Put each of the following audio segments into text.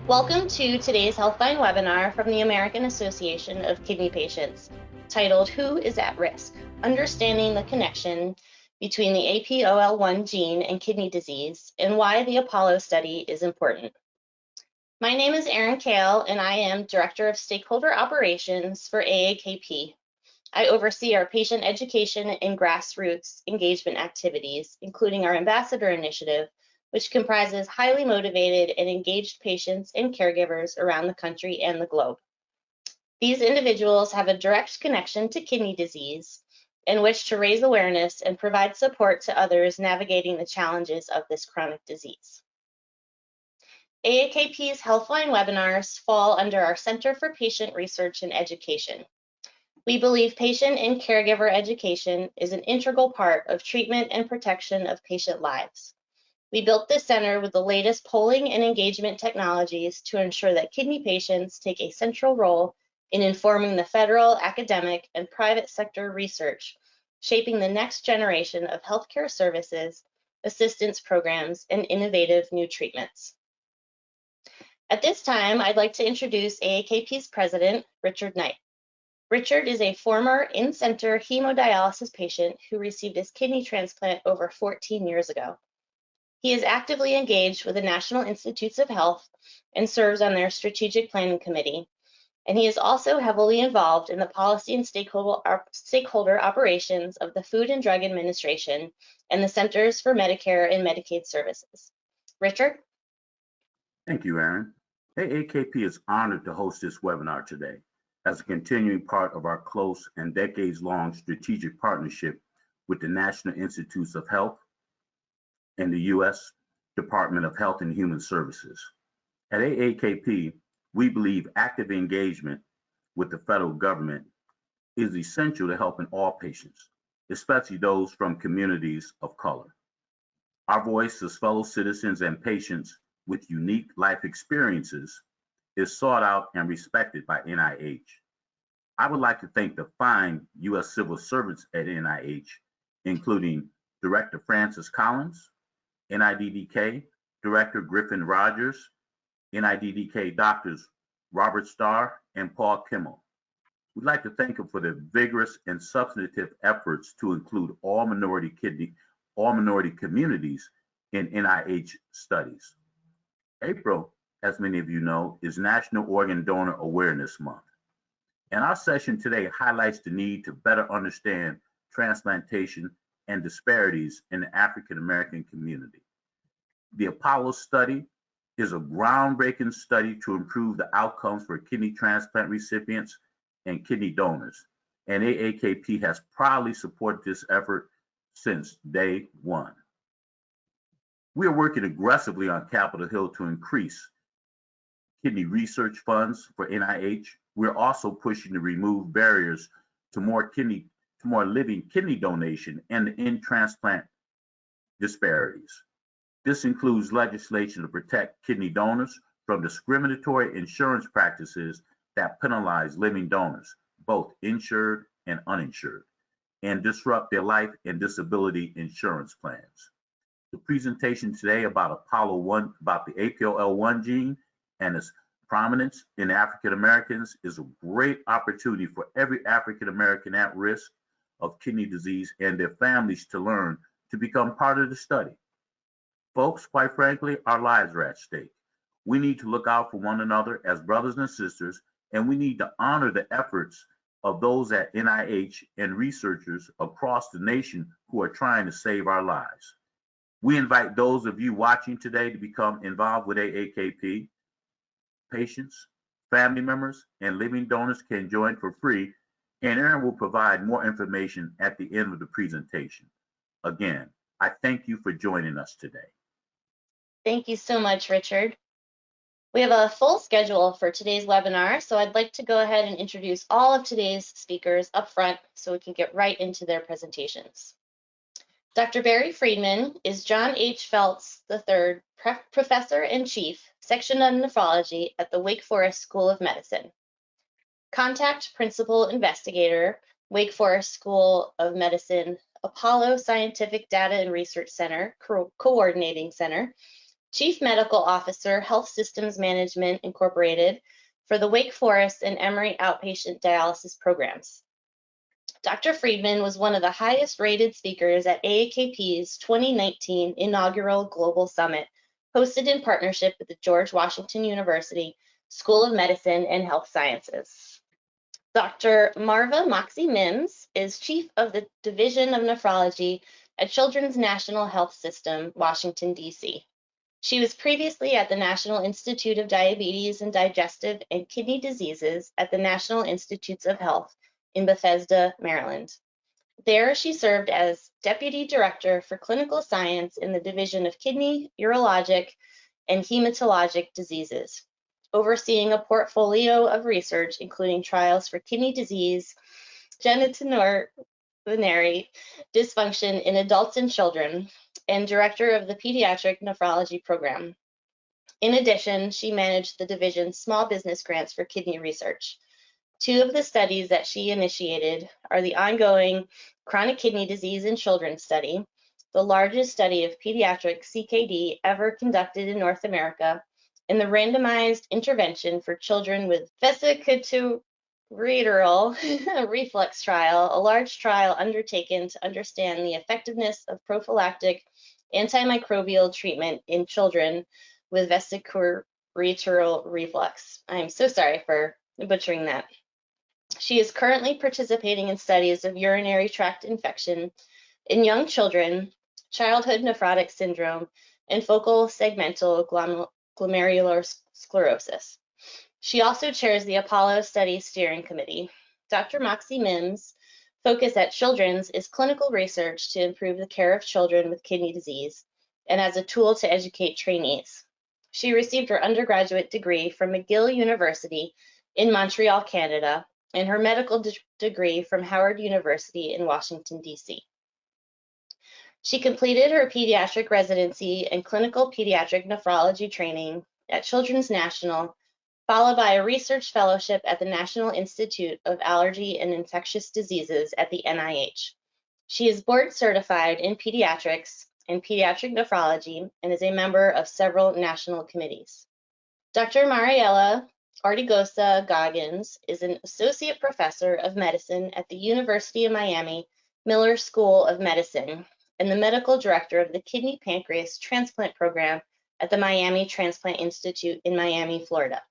Welcome to today's Healthline webinar from the American Association of Kidney Patients, titled Who is at Risk? Understanding the Connection between the APOL1 gene and kidney disease and why the APOLO study is important. My name is Erin Kale, and I am Director of Stakeholder Operations for AAKP. I oversee our patient education and grassroots engagement activities, including our Ambassador Initiative, which comprises highly motivated and engaged patients and caregivers around the country and the globe. These individuals have a direct connection to kidney disease and wish to raise awareness and provide support to others navigating the challenges of this chronic disease. AAKP's Healthline webinars fall under our Center for Patient Research and Education. We believe patient and caregiver education is an integral part of treatment and protection of patient lives. We built this center with the latest polling and engagement technologies to ensure that kidney patients take a central role in informing the federal, academic, and private sector research, shaping the next generation of healthcare services, assistance programs, and innovative new treatments. At this time, I'd like to introduce AAKP's president, Richard Knight. Richard is a former in-center hemodialysis patient who received his kidney transplant over 14 years ago. He is actively engaged with the National Institutes of Health and serves on their strategic planning committee. And he is also heavily involved in the policy and stakeholder operations of the Food and Drug Administration and the Centers for Medicare and Medicaid Services. Richard? Thank you, Erin. AAKP is honored to host this webinar today as a continuing part of our close and decades-long strategic partnership with the National Institutes of Health and the U.S. Department of Health and Human Services. At AAKP, we believe active engagement with the federal government is essential to helping all patients, especially those from communities of color. Our voice as fellow citizens and patients with unique life experiences is sought out and respected by NIH. I would like to thank the fine U.S. civil servants at NIH, including Director Francis Collins, NIDDK Director Griffin Rogers, NIDDK doctors Robert Starr and Paul Kimmel. We'd like to thank them for their vigorous and substantive efforts to include all minority communities in NIH studies. April, as many of you know, is National Organ Donor Awareness Month. And our session today highlights the need to better understand transplantation and disparities in the African American community. The APOLO study is a groundbreaking study to improve the outcomes for kidney transplant recipients and kidney donors, and AAKP has proudly supported this effort since day one. We are working aggressively on Capitol Hill to increase kidney research funds for NIH. We're also pushing to remove barriers to more living kidney donation and to end transplant disparities. This includes legislation to protect kidney donors from discriminatory insurance practices that penalize living donors, both insured and uninsured, and disrupt their life and disability insurance plans. The presentation today about the APOL1 gene and its prominence in African Americans is a great opportunity for every African American at risk of kidney disease and their families to learn to become part of the study. Folks, quite frankly, our lives are at stake. We need to look out for one another as brothers and sisters, and we need to honor the efforts of those at NIH and researchers across the nation who are trying to save our lives. We invite those of you watching today to become involved with AAKP. Patients, family members, and living donors can join for free, and Aaron will provide more information at the end of the presentation. Again, I thank you for joining us today. Thank you so much, Richard. We have a full schedule for today's webinar, so I'd like to go ahead and introduce all of today's speakers up front so we can get right into their presentations. Dr. Barry Freedman is John H. Felts III Professor and Chief, Section on Nephrology at the Wake Forest School of Medicine. Contact Principal Investigator, Wake Forest School of Medicine, APOL Scientific Data and Research Center, Coordinating Center, Chief Medical Officer, Health Systems Management Incorporated for the Wake Forest and Emory outpatient dialysis programs. Dr. Freedman was one of the highest rated speakers at AAKP's 2019 inaugural Global Summit, hosted in partnership with the George Washington University School of Medicine and Health Sciences. Dr. Marva Moxie Mims is Chief of the Division of Nephrology at Children's National Health System, Washington, D.C. She was previously at the National Institute of Diabetes and Digestive and Kidney Diseases at the National Institutes of Health in Bethesda, Maryland. There, she served as Deputy Director for Clinical Science in the Division of Kidney, Urologic, and Hematologic Diseases, overseeing a portfolio of research including trials for kidney disease, genitourinary dysfunction in adults and children, and Director of the Pediatric Nephrology Program. In addition, she managed the division's small business grants for kidney research. Two of the studies that she initiated are the ongoing Chronic Kidney Disease in Children study, the largest study of pediatric CKD ever conducted in North America, and the randomized intervention for children with vesicoureteral reflux trial, a large trial undertaken to understand the effectiveness of prophylactic antimicrobial treatment in children with vesicoureteral reflux. I'm so sorry for butchering that. She is currently participating in studies of urinary tract infection in young children, childhood nephrotic syndrome, and focal segmental glomerulosclerosis. She also chairs the Apollo Study Steering Committee. Dr. Moxie Mims' focus at Children's is clinical research to improve the care of children with kidney disease and as a tool to educate trainees. She received her undergraduate degree from McGill University in Montreal, Canada, and her medical degree from Howard University in Washington, D.C. She completed her pediatric residency and clinical pediatric nephrology training at Children's National, followed by a research fellowship at the National Institute of Allergy and Infectious Diseases at the NIH. She is board certified in pediatrics and pediatric nephrology and is a member of several national committees. Dr. Mariela Artigosa Goggins is an associate professor of medicine at the University of Miami Miller School of Medicine and the medical director of the Kidney Pancreas Transplant Program at the Miami Transplant Institute in Miami, Florida.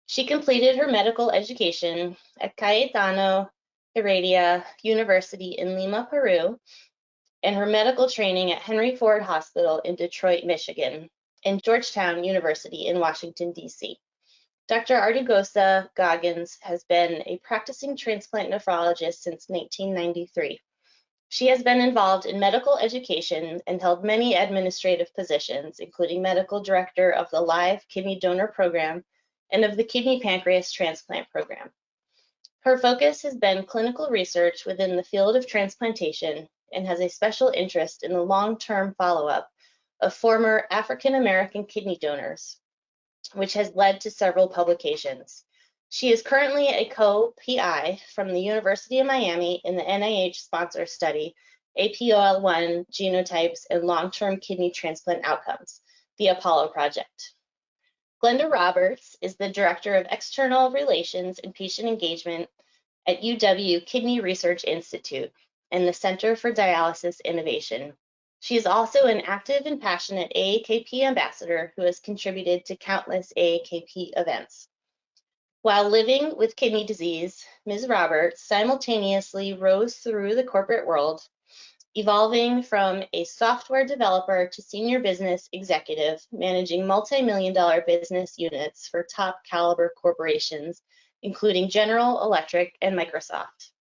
She completed her medical education at Cayetano Heredia University in Lima, Peru, and her medical training at Henry Ford Hospital in Detroit, Michigan, and Georgetown University in Washington, D.C. Dr. Artigosa Goggins has been a practicing transplant nephrologist since 1993. She has been involved in medical education and held many administrative positions, including medical director of the Live Kidney Donor Program and of the Kidney Pancreas Transplant Program. Her focus has been clinical research within the field of transplantation and has a special interest in the long-term follow-up of former African American kidney donors, which has led to several publications. She is currently a co-PI from the University of Miami in the NIH-sponsored study, APOL1 genotypes and long-term kidney transplant outcomes, the Apollo Project. Glenda Roberts is the Director of External Relations and Patient Engagement at UW Kidney Research Institute and the Center for Dialysis Innovation. She is also an active and passionate AAKP ambassador who has contributed to countless AAKP events. While living with kidney disease, Ms. Roberts simultaneously rose through the corporate world, evolving from a software developer to senior business executive, managing multi-million-dollar business units for top caliber corporations, including General Electric and Microsoft.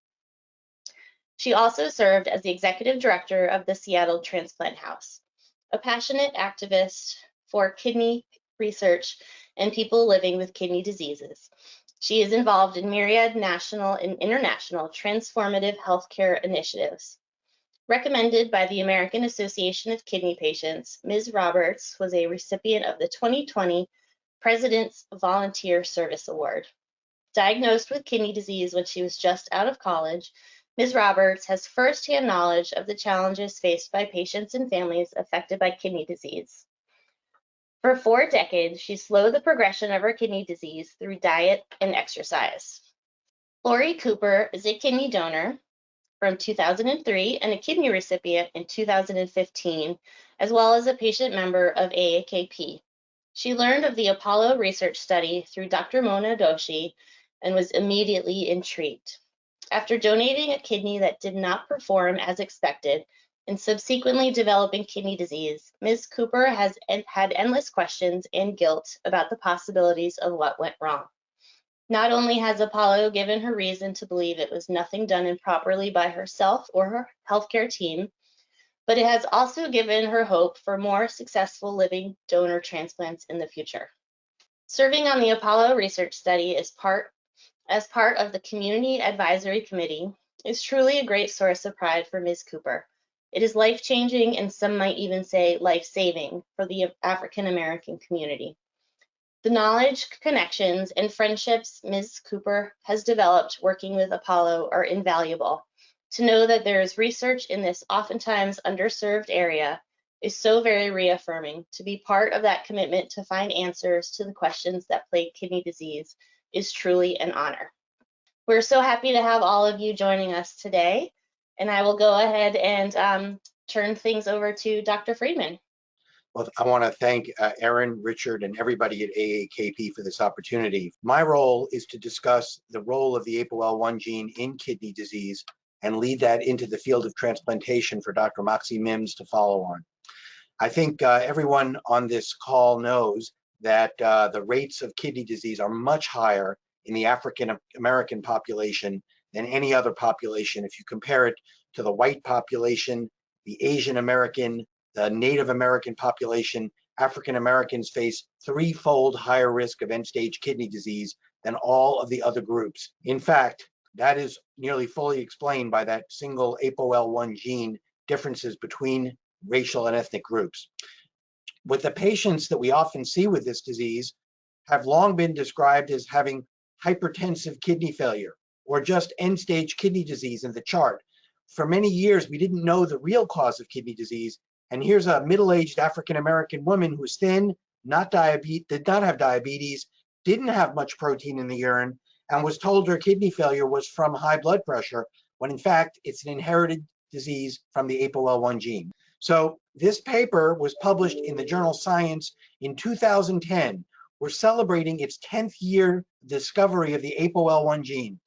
She also served as the executive director of the Seattle Transplant House, a passionate activist for kidney research and people living with kidney diseases. She is involved in myriad national and international transformative healthcare initiatives. Recommended by the American Association of Kidney Patients, Ms. Roberts was a recipient of the 2020 President's Volunteer Service Award. Diagnosed with kidney disease when she was just out of college, Ms. Roberts has firsthand knowledge of the challenges faced by patients and families affected by kidney disease. For 4 decades, she slowed the progression of her kidney disease through diet and exercise. Lori Cooper is a kidney donor from 2003 and a kidney recipient in 2015, as well as a patient member of AAKP. She learned of the APOLO research study through Dr. Mona Doshi and was immediately intrigued. After donating a kidney that did not perform as expected and subsequently developing kidney disease, Ms. Cooper has had endless questions and guilt about the possibilities of what went wrong. Not only has Apollo given her reason to believe it was nothing done improperly by herself or her healthcare team, but it has also given her hope for more successful living donor transplants in the future. Serving on the Apollo research study as part of the Community Advisory Committee is truly a great source of pride for Ms. Cooper. It is life-changing, and some might even say life-saving, for the African American community. The knowledge, connections, and friendships Ms. Cooper has developed working with Apollo are invaluable. To know that there is research in this oftentimes underserved area is so very reaffirming. To be part of that commitment to find answers to the questions that plague kidney disease is truly an honor. We're so happy to have all of you joining us today, and I will go ahead and turn things over to Dr. Freedman. Well, I want to thank Erin, Richard, and everybody at AAKP for this opportunity. My role is to discuss the role of the APOL1 gene in kidney disease and lead that into the field of transplantation for Dr. Moxie Mims to follow on. I think everyone on this call knows that the rates of kidney disease are much higher in the African American population than any other population. If you compare it to the white population, the Asian American, the Native American population, African Americans face threefold higher risk of end-stage kidney disease than all of the other groups. In fact, that is nearly fully explained by that single APOL1 gene differences between racial and ethnic groups. With the patients that we often see with this disease have long been described as having hypertensive kidney failure or just end-stage kidney disease in the chart. For many years, we didn't know the real cause of kidney disease. And here's a middle-aged African-American woman who's thin, did not have diabetes, didn't have much protein in the urine, and was told her kidney failure was from high blood pressure, when in fact, it's an inherited disease from the APOL1 gene. So this paper was published in the journal Science in 2010. We're celebrating its 10th year discovery of the APOL1 gene.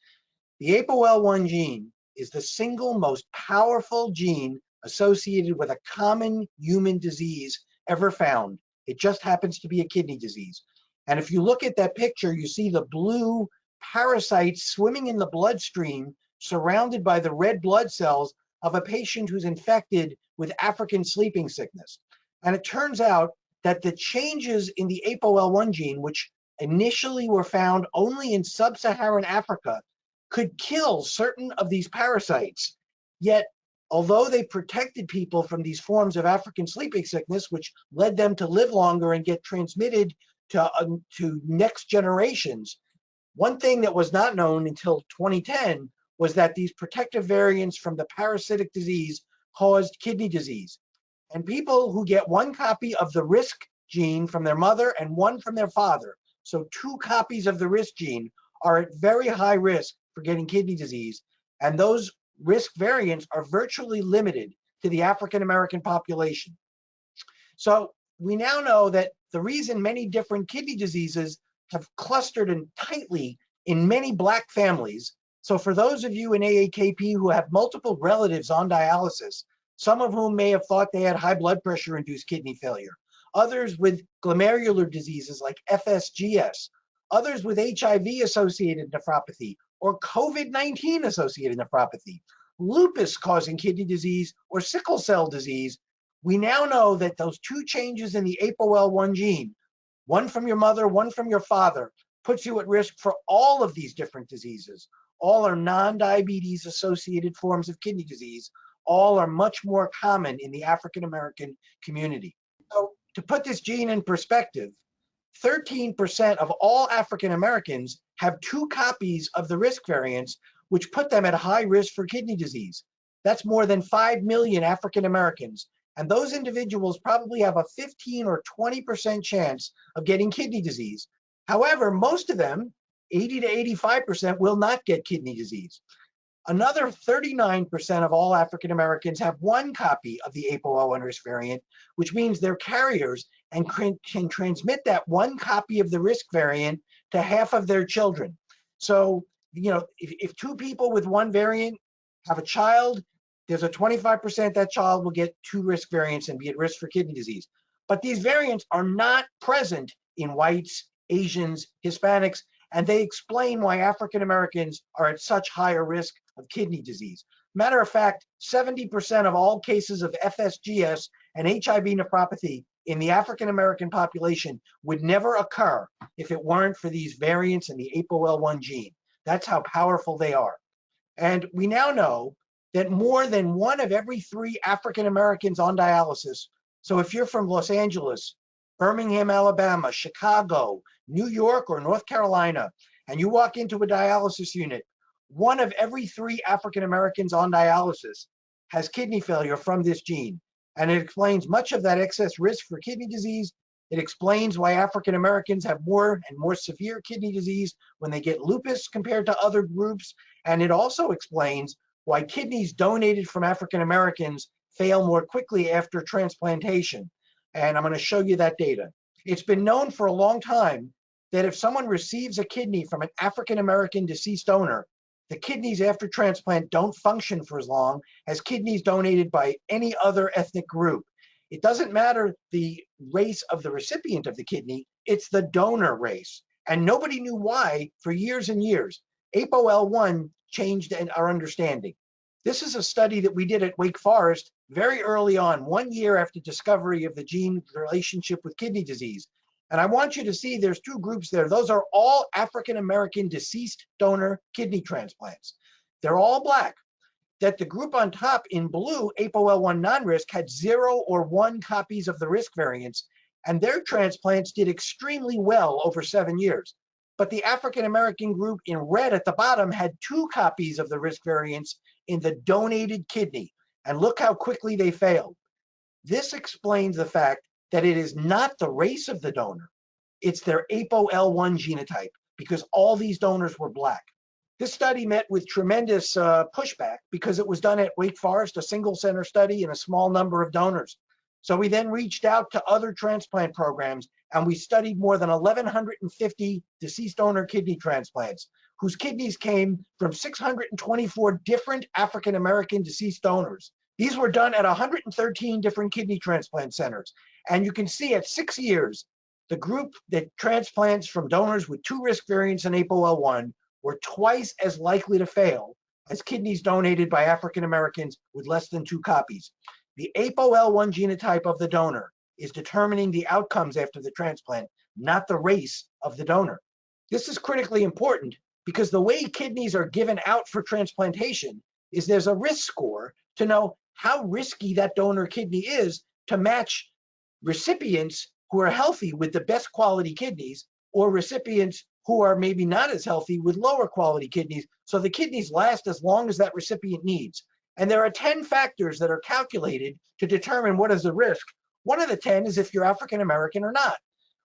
The APOL1 gene is the single most powerful gene associated with a common human disease ever found. It just happens to be a kidney disease. And if you look at that picture, you see the blue parasites swimming in the bloodstream, surrounded by the red blood cells of a patient who's infected with African sleeping sickness. And it turns out that the changes in the APOL1 gene, which initially were found only in sub-Saharan Africa, could kill certain of these parasites. Yet, although they protected people from these forms of African sleeping sickness, which led them to live longer and get transmitted to next generations, one thing that was not known until 2010 was that these protective variants from the parasitic disease caused kidney disease. And people who get one copy of the risk gene from their mother and one from their father, so 2 copies of the risk gene, are at very high risk for getting kidney disease. And those risk variants are virtually limited to the African American population. So we now know that the reason many different kidney diseases have clustered in tightly in many Black families. So for those of you in AAKP who have multiple relatives on dialysis, some of whom may have thought they had high blood pressure induced kidney failure, others with glomerular diseases like FSGS, others with HIV associated nephropathy or COVID-19 associated nephropathy, lupus causing kidney disease or sickle cell disease, we now know that those two changes in the APOL1 gene, one from your mother, one from your father, puts you at risk for all of these different diseases. All are non-diabetes associated forms of kidney disease. All are much more common in the African American community. So to put this gene in perspective, 13% of all African Americans have 2 copies of the risk variants, which put them at high risk for kidney disease. That's more than 5 million African Americans. And those individuals probably have a 15 or 20% chance of getting kidney disease. However, most of them, 80 to 85%, will not get kidney disease. Another 39% of all African Americans have 1 copy of the APOL1 risk variant, which means they're carriers and can transmit that 1 copy of the risk variant to half of their children. So, if 2 people with 1 variant have a child, there's a 25% that child will get 2 risk variants and be at risk for kidney disease. But these variants are not present in whites, Asians, Hispanics, and they explain why African Americans are at such higher risk of kidney disease. Matter of fact, 70% of all cases of FSGS and HIV nephropathy in the African American population would never occur if it weren't for these variants in the APOL1 gene. That's how powerful they are. And we now know that more than 1 of every 3 African Americans on dialysis, so if you're from Los Angeles, Birmingham, Alabama, Chicago, New York, or North Carolina, and you walk into a dialysis unit, 1 of every 3 African Americans on dialysis has kidney failure from this gene. And it explains much of that excess risk for kidney disease. It explains why African Americans have more and more severe kidney disease when they get lupus compared to other groups. And it also explains why kidneys donated from African Americans fail more quickly after transplantation. And I'm going to show you that data. It's been known for a long time that if someone receives a kidney from an African American deceased donor, the kidneys after transplant don't function for as long as kidneys donated by any other ethnic group. It doesn't matter the race of the recipient of the kidney, it's the donor race. And nobody knew why for years and years. APOL1 changed our understanding. This is a study that we did at Wake Forest very early on, 1 year after discovery of the gene relationship with kidney disease. And I want you to see there's 2 groups there. Those are all African American deceased donor kidney transplants. They're all Black. That the group on top in blue, APOL1 non-risk, had 0 or 1 copies of the risk variants, and their transplants did extremely well over 7 years. But the African American group in red at the bottom had 2 copies of the risk variants in the donated kidney. And look how quickly they failed. This explains the fact that it is not the race of the donor, it's their APOL1 genotype, because all these donors were Black. This study met with tremendous pushback because it was done at Wake Forest, a single center study and a small number of donors. So we then reached out to other transplant programs and we studied more than 1,150 deceased donor kidney transplants, whose kidneys came from 624 different African American deceased donors. These were done at 113 different kidney transplant centers. And you can see at 6 years, the group that transplants from donors with 2 risk variants in APOL1 were twice as likely to fail as kidneys donated by African Americans with less than 2 copies. The APOL1 genotype of the donor is determining the outcomes after the transplant, not the race of the donor. This is critically important because the way kidneys are given out for transplantation is there's a risk score to know how risky that donor kidney is to match recipients who are healthy with the best quality kidneys or recipients who are maybe not as healthy with lower quality kidneys, so the kidneys last as long as that recipient needs. And there are 10 factors that are calculated to determine what is the risk. One of the 10 is if you're African American or not.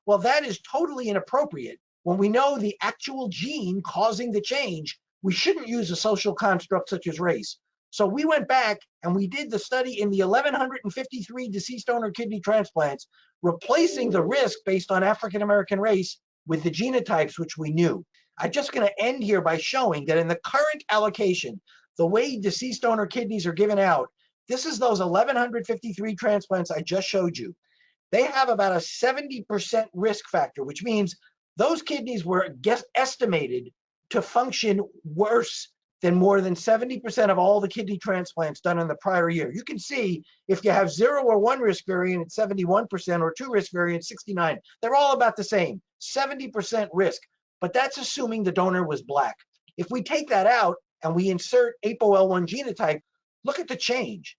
Well, that is totally inappropriate. When we know the actual gene causing the change, we shouldn't use a social construct such as race. So we went back and we did the study in the 1,153 deceased donor kidney transplants, replacing the risk based on African American race with the genotypes which we knew. I'm just going to end here by showing that in the current allocation, the way deceased donor kidneys are given out, this is those 1,153 transplants I just showed you. They have about a 70% risk factor, which means those kidneys were estimated to function worse than more than 70% of all the kidney transplants done in the prior year. You can see if you have 0 or 1 risk variant, it's 71%, or 2 risk variant, 69. They're all about the same, 70% risk. But that's assuming the donor was Black. If we take that out and we insert APOL1 genotype, look at the change.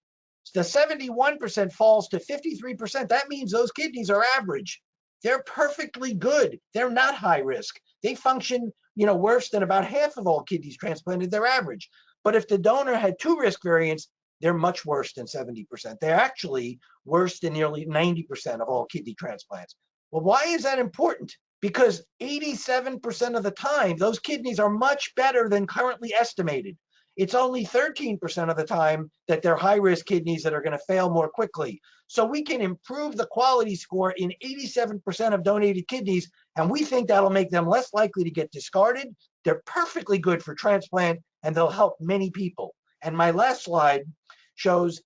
The 71% falls to 53%. That means those kidneys are average. They're perfectly good. They're not high risk. They function, worse than about half of all kidneys transplanted. They're average. But if the donor had 2 risk variants, they're much worse than 70%. They're actually worse than nearly 90% of all kidney transplants. Well, why is that important? Because 87% of the time, those kidneys are much better than currently estimated. It's only 13% of the time that they're high-risk kidneys that are going to fail more quickly. So we can improve the quality score in 87% of donated kidneys, and we think that'll make them less likely to get discarded. They're perfectly good for transplant, and they'll help many people. And my last slide shows,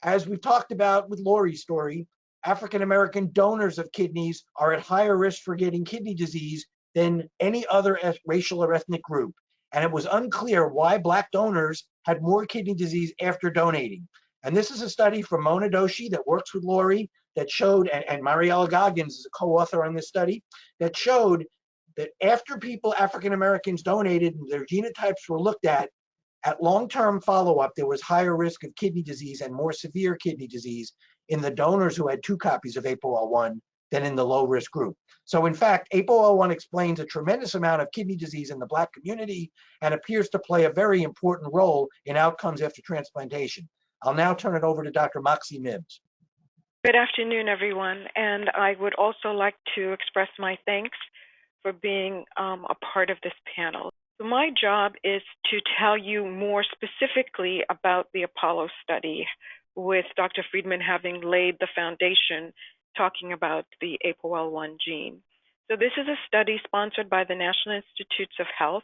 as we've talked about with Lori's story, African-American donors of kidneys are at higher risk for getting kidney disease than any other racial or ethnic group. And it was unclear why Black donors had more kidney disease after donating. And this is a study from Mona Doshi that works with Lori that showed, and Mariella Goggins is a co-author on this study, that showed that after African Americans donated and their genotypes were looked at long-term follow-up, there was higher risk of kidney disease and more severe kidney disease in the donors who had 2 copies of APOL1 than in the low-risk group. So in fact, APOL1 explains a tremendous amount of kidney disease in the Black community and appears to play a very important role in outcomes after transplantation. I'll now turn it over to Dr. Moxie Mims. Good afternoon, everyone. And I would also like to express my thanks for being a part of this panel. So my job is to tell you more specifically about the APOLLO study, with Dr. Freedman having laid the foundation talking about the APOL1 gene. So this is a study sponsored by the National Institutes of Health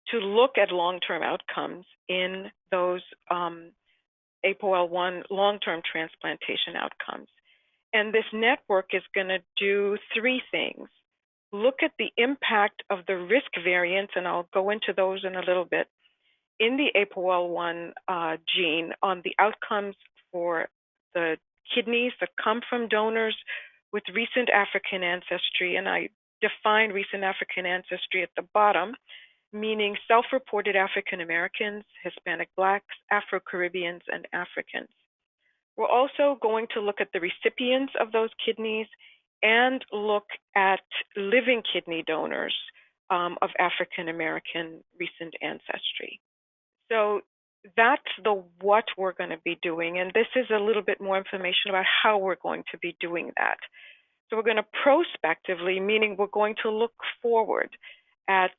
to look at long-term outcomes in those APOL1 long-term transplantation outcomes. And this network is going to do 3 things. Look at the impact of the risk variants, and I'll go into those in a little bit, in the APOL1 gene on the outcomes for the kidneys that come from donors with recent African ancestry. And I define recent African ancestry at the bottom, meaning self-reported African Americans, Hispanic Blacks, Afro-Caribbeans, and Africans. We're also going to look at the recipients of those kidneys and look at living kidney donors of African American recent ancestry. So that's what we're going to be doing. And this is a little bit more information about how we're going to be doing that. So we're going to prospectively, meaning we're going to look forward at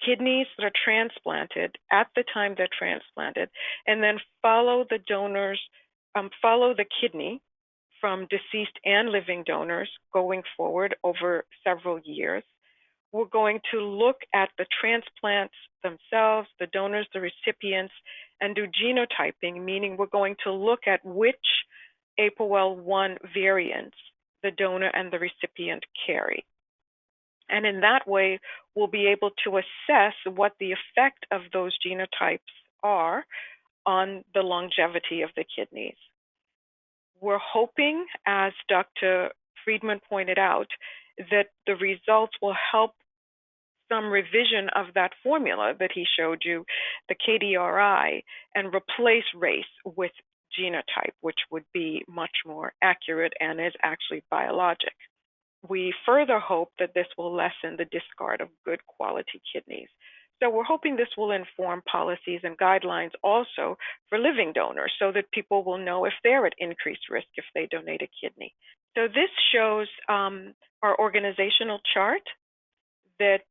kidneys that are transplanted at the time they're transplanted, and then follow the donors, follow the kidney from deceased and living donors going forward over several years. We're going to look at the transplants themselves, the donors, the recipients, and do genotyping, meaning we're going to look at which APOL1 variants the donor and the recipient carry. And in that way, we'll be able to assess what the effect of those genotypes are on the longevity of the kidneys. We're hoping, as Dr. Freedman pointed out, that the results will help some revision of that formula that he showed you, the KDRI, and replace race with genotype, which would be much more accurate and is actually biologic. We further hope that this will lessen the discard of good quality kidneys. So we're hoping this will inform policies and guidelines also for living donors, so that people will know if they're at increased risk if they donate a kidney. So this shows our organizational chart, that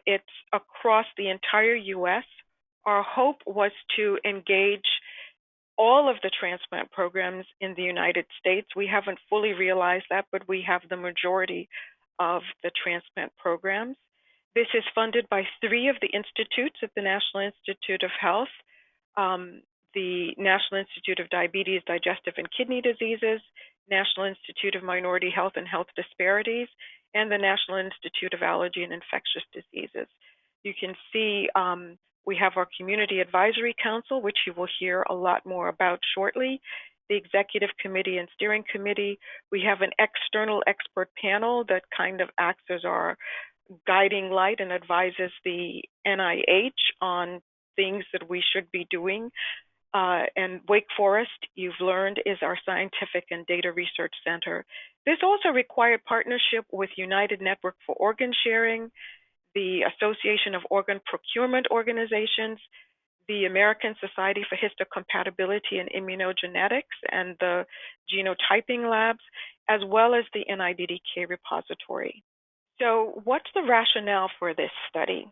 it's across the entire US. Our hope was to engage all of the transplant programs in the United States. We haven't fully realized that, but we have the majority of the transplant programs. This is funded by 3 of the institutes at the National Institute of Health, the National Institute of Diabetes, Digestive, and Kidney Diseases, National Institute of Minority Health and Health Disparities, and the National Institute of Allergy and Infectious Diseases. You can see we have our Community Advisory Council, which you will hear a lot more about shortly, the Executive Committee and Steering Committee. We have an external expert panel that kind of acts as our guiding light and advises the NIH on things that we should be doing. And Wake Forest, you've learned, is our scientific and data research center. This also required partnership with United Network for Organ Sharing, the Association of Organ Procurement Organizations, the American Society for Histocompatibility and Immunogenetics, and the Genotyping Labs, as well as the NIDDK repository. So what's the rationale for this study?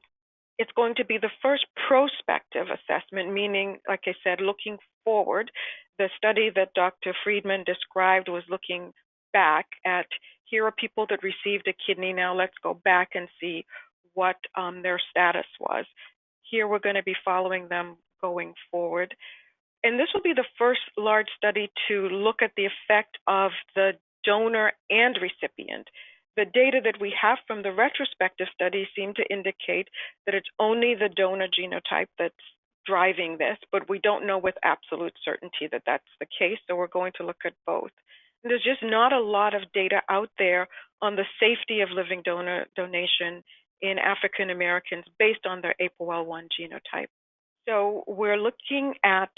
It's going to be the first prospective assessment, meaning, like I said, looking forward. The study that Dr. Freedman described was looking back at, here are people that received a kidney, now let's go back and see what their status was. Here we're going to be following them going forward. And this will be the first large study to look at the effect of the donor and recipient. The data that we have from the retrospective study seem to indicate that it's only the donor genotype that's driving this, but we don't know with absolute certainty that that's the case, so we're going to look at both. And there's just not a lot of data out there on the safety of living donor donation in African Americans based on their APOL1 genotype. So we're looking at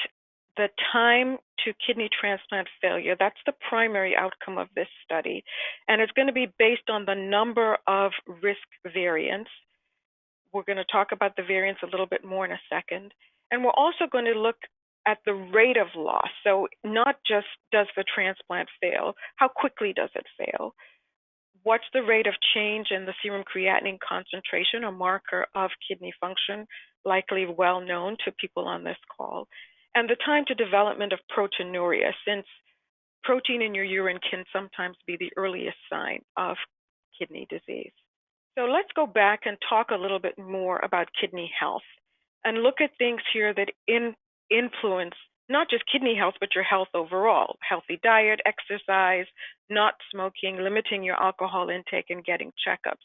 the time to kidney transplant failure. That's the primary outcome of this study. And it's going to be based on the number of risk variants. We're going to talk about the variants a little bit more in a second. And we're also going to look at the rate of loss. So not just does the transplant fail, how quickly does it fail? What's the rate of change in the serum creatinine concentration, a marker of kidney function, likely well known to people on this call? And the time to development of proteinuria, since protein in your urine can sometimes be the earliest sign of kidney disease. So let's go back and talk a little bit more about kidney health and look at things here that influence not just kidney health, but your health overall. Healthy diet, exercise, not smoking, limiting your alcohol intake, and getting checkups.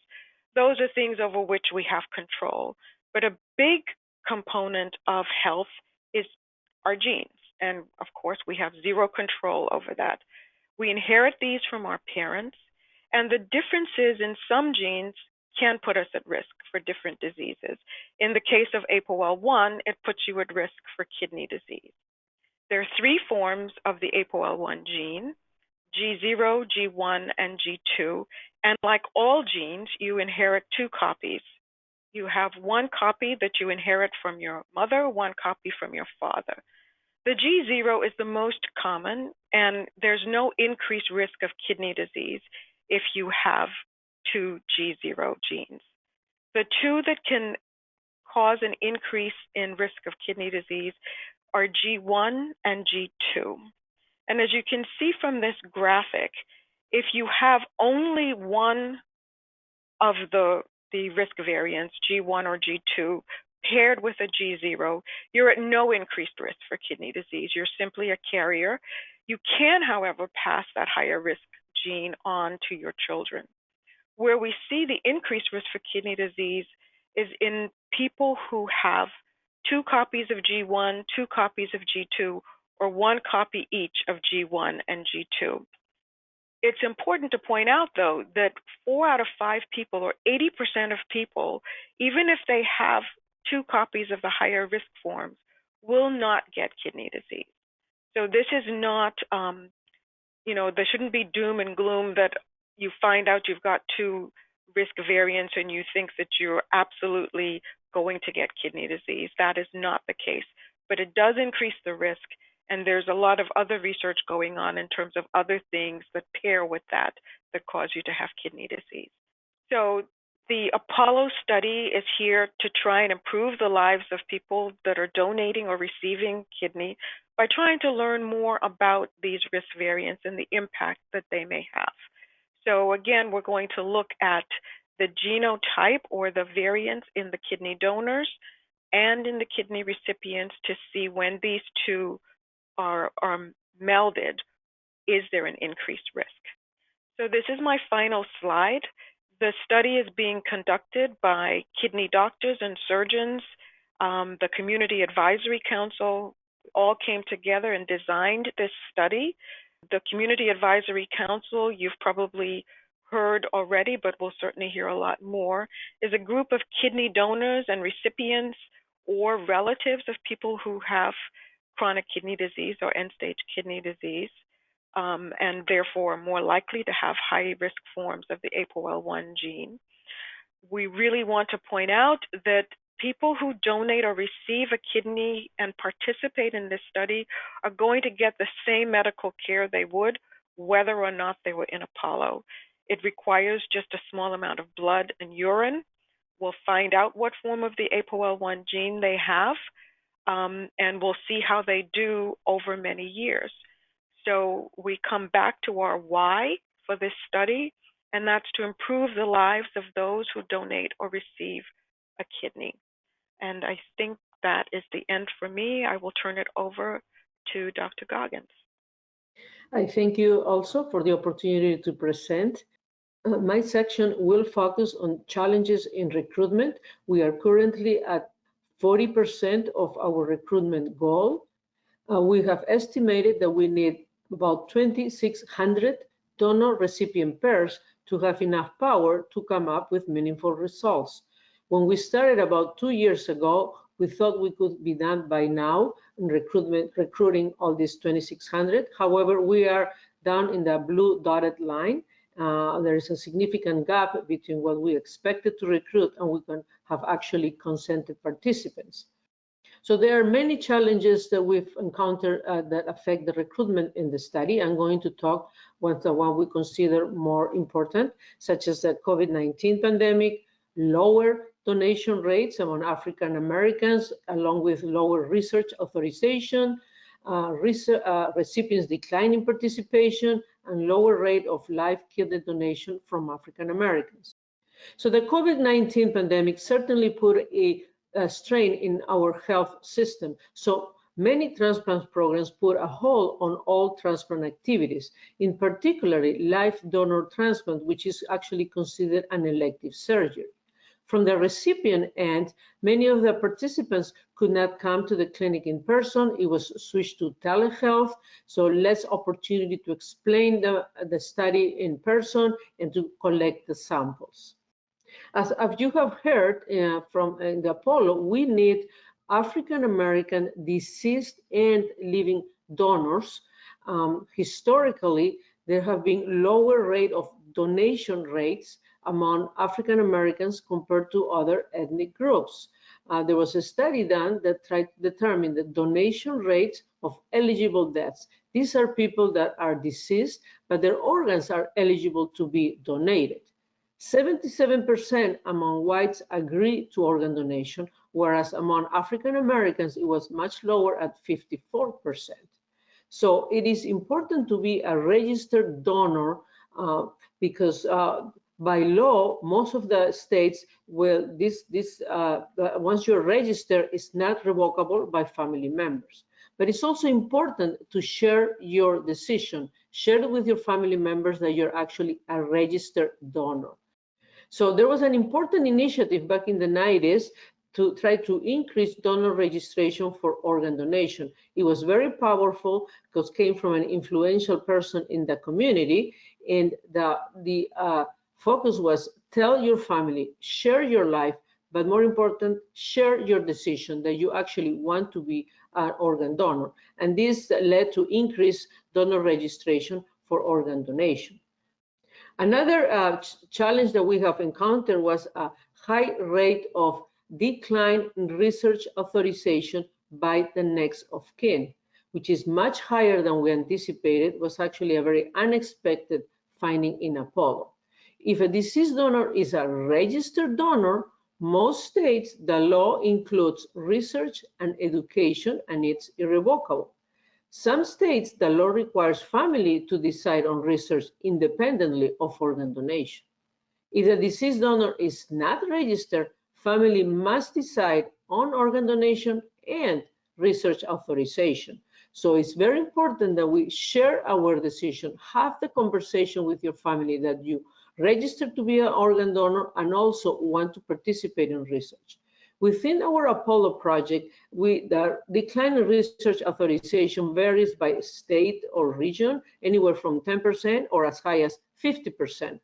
Those are things over which we have control. But a big component of health is our genes. And of course, we have zero control over that. We inherit these from our parents, and the differences in some genes can put us at risk for different diseases. In the case of APOL1, it puts you at risk for kidney disease. There are 3 forms of the APOL1 gene, G0, G1, and G2. And like all genes, you inherit 2 copies. You have 1 copy that you inherit from your mother, 1 copy from your father. The G0 is the most common, and there's no increased risk of kidney disease if you have 2 G0 genes. The 2 that can cause an increase in risk of kidney disease are G1 and G2. And as you can see from this graphic, if you have only one of the risk variants, G1 or G2, paired with a G0, you're at no increased risk for kidney disease. You're simply a carrier. You can, however, pass that higher risk gene on to your children. Where we see the increased risk for kidney disease is in people who have 2 copies of G1, 2 copies of G2, or 1 copy each of G1 and G2. It's important to point out, though, that 4 out of 5 people, or 80% of people, even if they have 2 copies of the higher risk forms, will not get kidney disease. So this is not, there shouldn't be doom and gloom that you find out you've got 2 risk variants and you think that you're absolutely going to get kidney disease. That is not the case, but it does increase the risk, and there's a lot of other research going on in terms of other things that pair with that cause you to have kidney disease. So the APOLO study is here to try and improve the lives of people that are donating or receiving kidney by trying to learn more about these risk variants and the impact that they may have. So again, we're going to look at the genotype or the variants in the kidney donors and in the kidney recipients to see when these two are melded, is there an increased risk? So this is my final slide. The study is being conducted by kidney doctors and surgeons. The Community Advisory Council all came together and designed this study. The Community Advisory Council, you've probably heard already, but we'll certainly hear a lot more, is a group of kidney donors and recipients or relatives of people who have chronic kidney disease or end-stage kidney disease, and therefore are more likely to have high-risk forms of the APOL1 gene. We really want to point out that people who donate or receive a kidney and participate in this study are going to get the same medical care they would whether or not they were in Apollo. It requires just a small amount of blood and urine. We'll find out what form of the APOL1 gene they have, and we'll see how they do over many years. So we come back to our why for this study, and that's to improve the lives of those who donate or receive a kidney. And I think that is the end for me. I will turn it over to Dr. Goggins. I thank you also for the opportunity to present. My section will focus on challenges in recruitment. We are currently at 40% of our recruitment goal. We have estimated that we need about 2,600 donor-recipient pairs to have enough power to come up with meaningful results. When we started about 2 years ago, we thought we could be done by now in recruiting all these 2,600. However, we are down in the blue dotted line. There is a significant gap between what we expected to recruit and we can have actually consented participants. So there are many challenges that we've encountered that affect the recruitment in the study. I'm going to talk about the one we consider more important, such as the COVID-19 pandemic, lower donation rates among African Americans, along with lower research authorization, recipients declining participation, and lower rate of live kidney donation from African Americans. So the COVID-19 pandemic certainly put a strain in our health system. So many transplant programs put a hold on all transplant activities, in particular live donor transplant, which is actually considered an elective surgery. From the recipient end, many of the participants could not come to the clinic in person. It was switched to telehealth, so less opportunity to explain the study in person and to collect the samples. As you have heard from the Apollo, we need African American deceased and living donors. Historically, there have been lower rate of donation rates among African Americans compared to other ethnic groups. There was a study done that tried to determine the donation rates of eligible deaths. These are people that are deceased, but their organs are eligible to be donated. 77% among whites agree to organ donation, whereas among African Americans, it was much lower at 54%. So it is important to be a registered donor because by law, most of the states will, once you're registered, it's not revocable by family members. But it's also important to share your decision, share it with your family members that you're actually a registered donor. So there was an important initiative back in the 90s to try to increase donor registration for organ donation. It was very powerful because it came from an influential person in the community, and the focus was tell your family, share your life, but more important, share your decision that you actually want to be an organ donor. And this led to increased donor registration for organ donation. Another challenge that we have encountered was a high rate of decline in research authorization by the next of kin, which is much higher than we anticipated. It was actually a very unexpected finding in Apollo. If a deceased donor is a registered donor, most states, the law includes research and education, and it's irrevocable. Some states, the law requires family to decide on research independently of organ donation. If the deceased donor is not registered, family must decide on organ donation and research authorization. So it's very important that we share our decision, have the conversation with your family that you register to be an organ donor and also want to participate in research. Within our APOLO project, the decline in research authorization varies by state or region, anywhere from 10% or as high as 50%.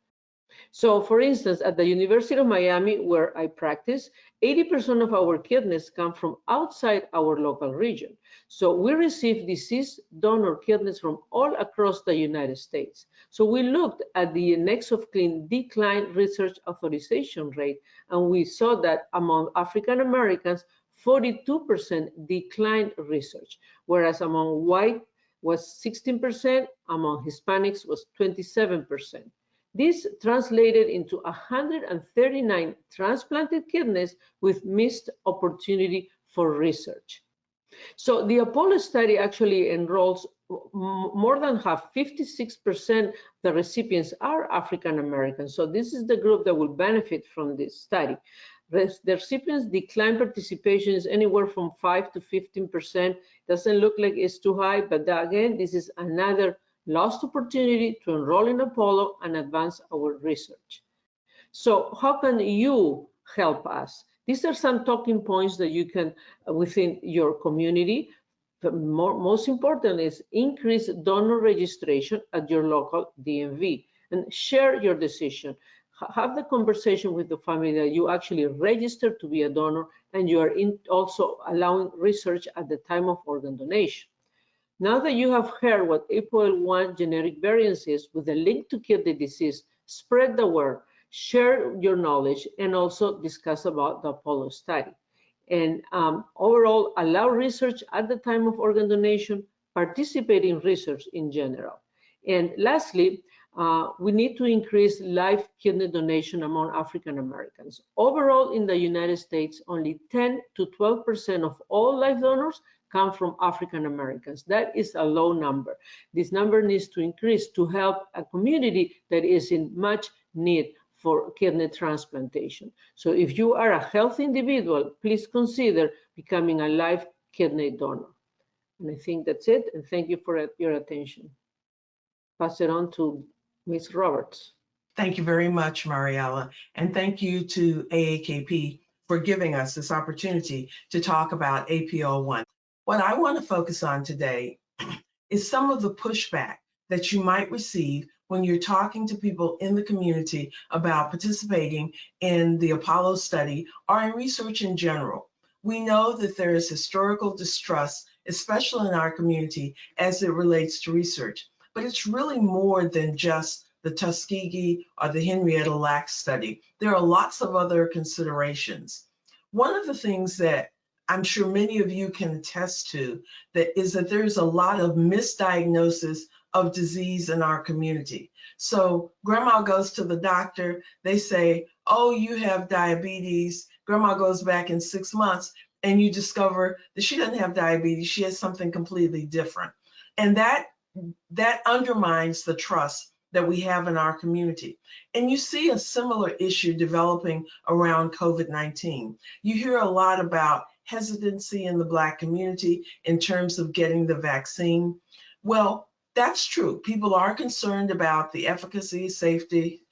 So for instance, at the University of Miami, where I practice, 80% of our kidneys come from outside our local region. So we receive deceased donor kidneys from all across the United States. So we looked at the next of kin decline research authorization rate, and we saw that among African Americans, 42% declined research, whereas among white was 16%, among Hispanics was 27%. This translated into 139 transplanted kidneys with missed opportunity for research. So the APOLO study actually enrolls more than half, 56% the recipients are African American. So this is the group that will benefit from this study. The recipients decline participation is anywhere from 5 to 15%. Doesn't look like it's too high, but again, this is another lost opportunity to enroll in APOLO and advance our research. So how can you help us? These are some talking points that you can, within your community. The most important is increase donor registration at your local DMV and share your decision. Have the conversation with the family that you actually register to be a donor and you are also allowing research at the time of organ donation. Now that you have heard what APOL1 genetic variance is with a link to kidney disease, spread the word, share your knowledge, and also discuss about the APOLO study. And overall, allow research at the time of organ donation, participate in research in general. And lastly, we need to increase live kidney donation among African Americans. Overall, in the United States, only 10 to 12% of all live donors come from African Americans. That is a low number. This number needs to increase to help a community that is in much need for kidney transplantation. So if you are a healthy individual, please consider becoming a live kidney donor. And I think that's it, and thank you for your attention. Pass it on to Ms. Roberts. Thank you very much, Mariela, and thank you to AAKP for giving us this opportunity to talk about APOL1. What I want to focus on today is some of the pushback that you might receive when you're talking to people in the community about participating in the APOLO study or in research in general. We know that there is historical distrust, especially in our community, as it relates to research. But it's really more than just the Tuskegee or the Henrietta Lacks study. There are lots of other considerations. One of the things that I'm sure many of you can attest to is that there's a lot of misdiagnosis of disease in our community. So grandma goes to the doctor, they say, oh, you have diabetes. Grandma goes back in 6 months and you discover that she doesn't have diabetes, she has something completely different. And that undermines the trust that we have in our community. And you see a similar issue developing around COVID-19. You hear a lot about hesitancy in the Black community in terms of getting the vaccine. Well, that's true. People are concerned about the efficacy, safety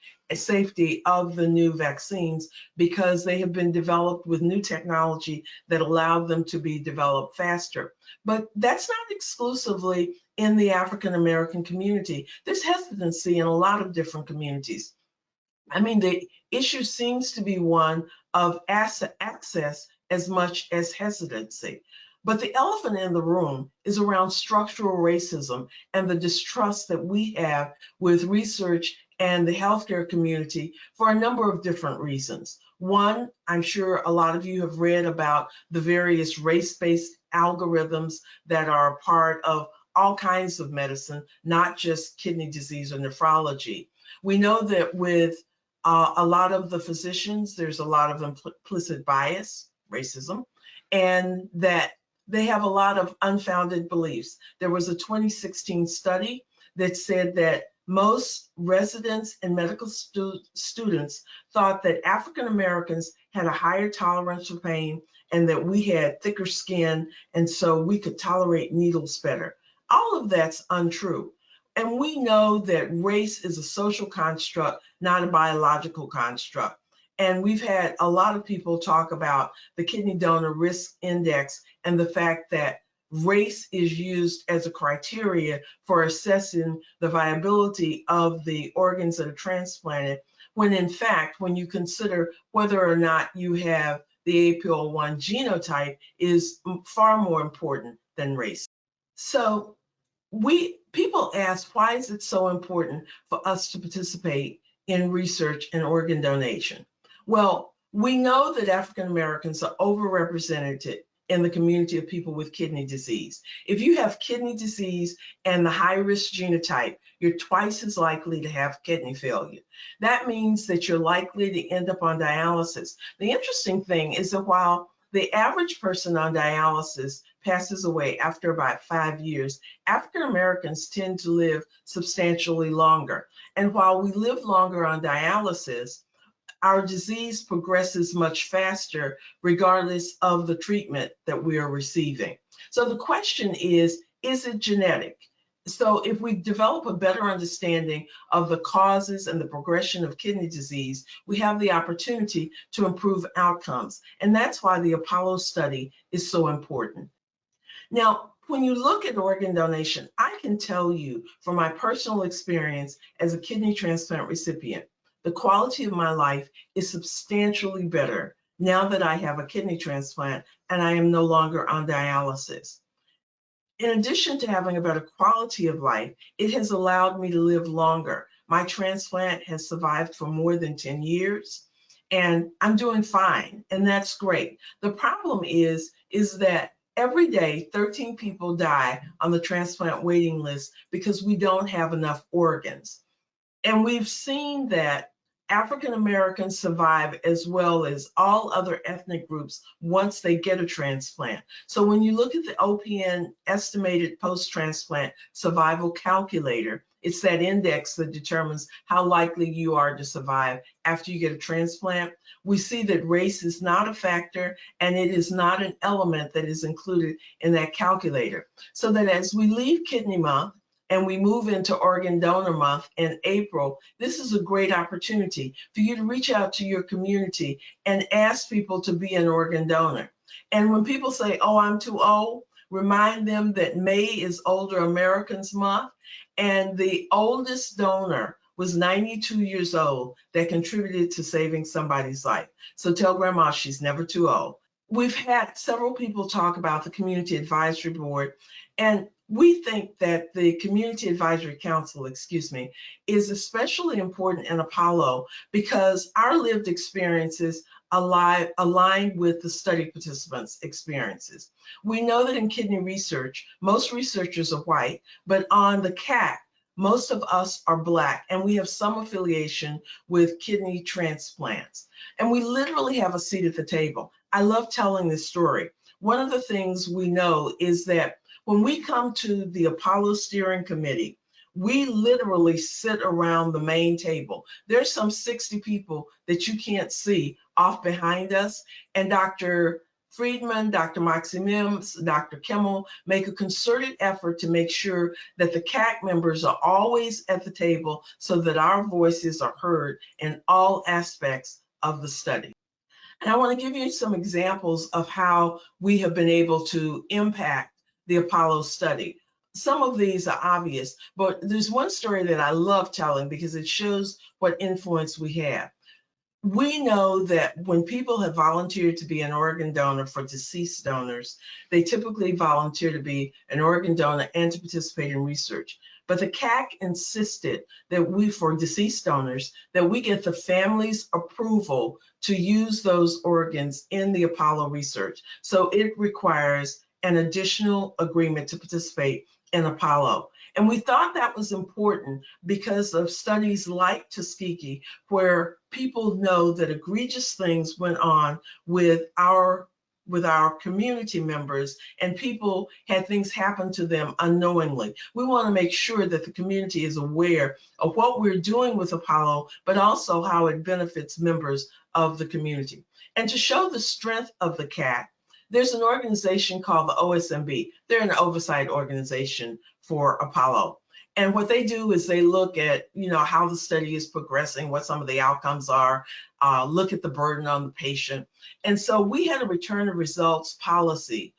of the new vaccines because they have been developed with new technology that allowed them to be developed faster. But that's not exclusively in the African American community. There's hesitancy in a lot of different communities. I mean, the issue seems to be one of access as much as hesitancy. But the elephant in the room is around structural racism and the distrust that we have with research and the healthcare community for a number of different reasons. One, I'm sure a lot of you have read about the various race-based algorithms that are part of all kinds of medicine, not just kidney disease or nephrology. We know that with a lot of the physicians, there's a lot of implicit bias, racism, and that they have a lot of unfounded beliefs. There was a 2016 study that said that most residents and medical students thought that African Americans had a higher tolerance for pain and that we had thicker skin, and so we could tolerate needles better. All of that's untrue. And we know that race is a social construct, not a biological construct. And we've had a lot of people talk about the kidney donor risk index and the fact that race is used as a criteria for assessing the viability of the organs that are transplanted, when in fact, when you consider whether or not you have the APOL1 genotype is far more important than race. So people ask, why is it so important for us to participate in research and organ donation? Well, we know that African Americans are overrepresented in the community of people with kidney disease. If you have kidney disease and the high-risk genotype, you're twice as likely to have kidney failure. That means that you're likely to end up on dialysis. The interesting thing is that while the average person on dialysis passes away after about 5 years, African Americans tend to live substantially longer. And while we live longer on dialysis, our disease progresses much faster regardless of the treatment that we are receiving. So the question is it genetic? So if we develop a better understanding of the causes and the progression of kidney disease, we have the opportunity to improve outcomes. And that's why the APOLO study is so important. Now, when you look at organ donation, I can tell you from my personal experience as a kidney transplant recipient, the quality of my life is substantially better now that I have a kidney transplant and I am no longer on dialysis. In addition to having a better quality of life, it has allowed me to live longer. My transplant has survived for more than 10 years and I'm doing fine, and that's great. The problem is that every day 13 people die on the transplant waiting list because we don't have enough organs. And we've seen that African Americans survive as well as all other ethnic groups once they get a transplant. So when you look at the OPN estimated post-transplant survival calculator, it's that index that determines how likely you are to survive after you get a transplant. We see that race is not a factor and it is not an element that is included in that calculator. So that as we leave Kidney Month, and we move into Organ Donor Month in April, this is a great opportunity for you to reach out to your community and ask people to be an organ donor. And when people say, oh, I'm too old, remind them that May is Older Americans Month, and the oldest donor was 92 years old that contributed to saving somebody's life. So tell grandma she's never too old. We've had several people talk about the Community Advisory Board, and we think that the Community Advisory Council, is especially important in APOLO because our lived experiences align with the study participants' experiences. We know that in kidney research, most researchers are white, but on the CAC, most of us are Black, and we have some affiliation with kidney transplants. And we literally have a seat at the table. I love telling this story. One of the things we know is that when we come to the APOLO Steering Committee, we literally sit around the main table. There's some 60 people that you can't see off behind us, and Dr. Freedman, Dr. Moxie Mims, Dr. Kimmel make a concerted effort to make sure that the CAC members are always at the table so that our voices are heard in all aspects of the study. And I want to give you some examples of how we have been able to impact the APOLO study. Some of these are obvious, but there's one story that I love telling because it shows what influence we have. We know that when people have volunteered to be an organ donor for deceased donors, they typically volunteer to be an organ donor and to participate in research. But the CAC insisted that for deceased donors, that we get the family's approval to use those organs in the APOLO research. So it requires an additional agreement to participate in APOLO. And we thought that was important because of studies like Tuskegee, where people know that egregious things went on with our with our community members, and people had things happen to them unknowingly. We want to make sure that the community is aware of what we're doing with Apollo, but also how it benefits members of the community. And to show the strength of the CAC, there's an organization called the OSMB. They're an oversight organization for Apollo. And what they do is they look at, how the study is progressing, what some of the outcomes are, look at the burden on the patient. And so we had a return of results policy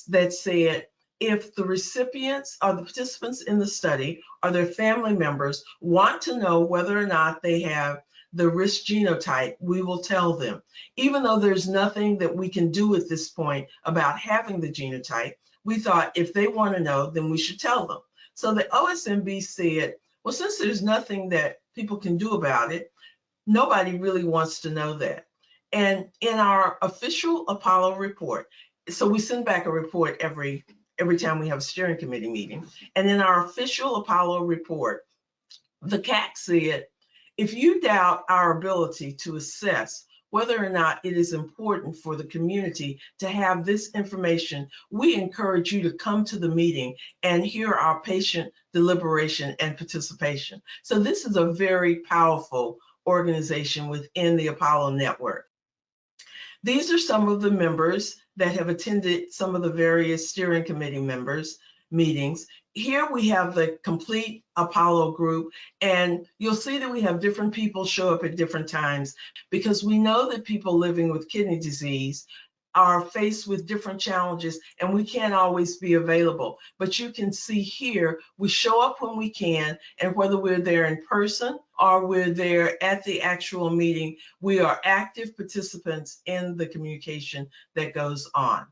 that said, if the recipients or the participants in the study or their family members want to know whether or not they have the risk genotype, we will tell them. Even though there's nothing that we can do at this point about having the genotype, we thought if they want to know, then we should tell them. So the OSMB said, well, since there's nothing that people can do about it, nobody really wants to know that. And in our official Apollo report, so we send back a report every time we have a steering committee meeting. And in our official Apollo report, the CAC said, if you doubt our ability to assess whether or not it is important for the community to have this information, we encourage you to come to the meeting and hear our patient deliberation and participation. So this is a very powerful organization within the Apollo network. These are some of the members that have attended some of the various steering committee members meetings. Here we have the complete Apollo group, and you'll see that we have different people show up at different times because we know that people living with kidney disease are faced with different challenges and we can't always be available. But you can see here, we show up when we can, and whether we're there in person or we're there at the actual meeting, we are active participants in the communication that goes on.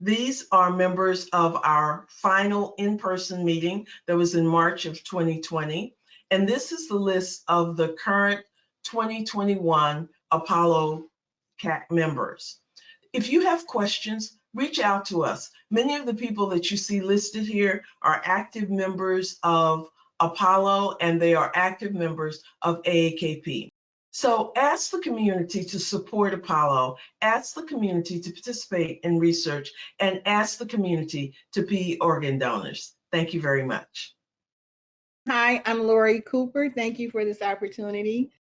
These are members of our final in-person meeting that was in March of 2020. And this is the list of the current 2021 Apollo CAC members. If you have questions, reach out to us. Many of the people that you see listed here are active members of Apollo, and they are active members of AAKP. So ask the community to support Apollo, ask the community to participate in research, and ask the community to be organ donors. Thank you very much. Hi, I'm Lori Cooper. Thank you for this opportunity.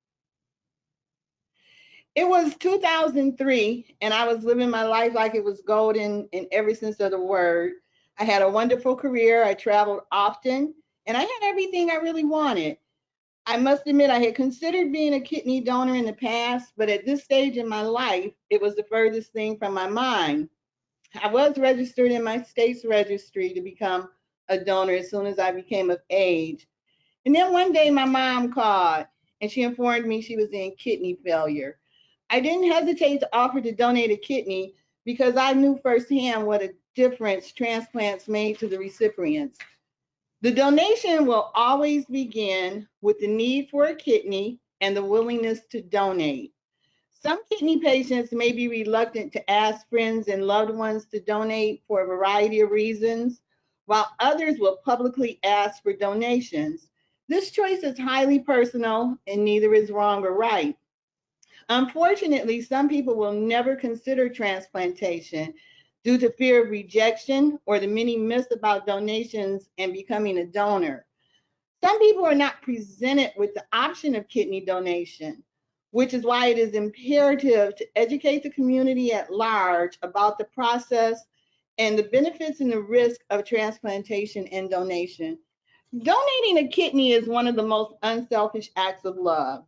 It was 2003, and I was living my life like it was golden in every sense of the word. I had a wonderful career. I traveled often, and I had everything I really wanted. I must admit, I had considered being a kidney donor in the past, but at this stage in my life, it was the furthest thing from my mind. I was registered in my state's registry to become a donor as soon as I became of age. And then one day my mom called and she informed me she was in kidney failure. I didn't hesitate to offer to donate a kidney because I knew firsthand what a difference transplants made to the recipients. The donation will always begin with the need for a kidney and the willingness to donate. Some kidney patients may be reluctant to ask friends and loved ones to donate for a variety of reasons, while others will publicly ask for donations. This choice is highly personal and neither is wrong or right. Unfortunately, some people will never consider transplantation due to fear of rejection or the many myths about donations and becoming a donor. Some people are not presented with the option of kidney donation, which is why it is imperative to educate the community at large about the process and the benefits and the risk of transplantation and donation. Donating a kidney is one of the most unselfish acts of love.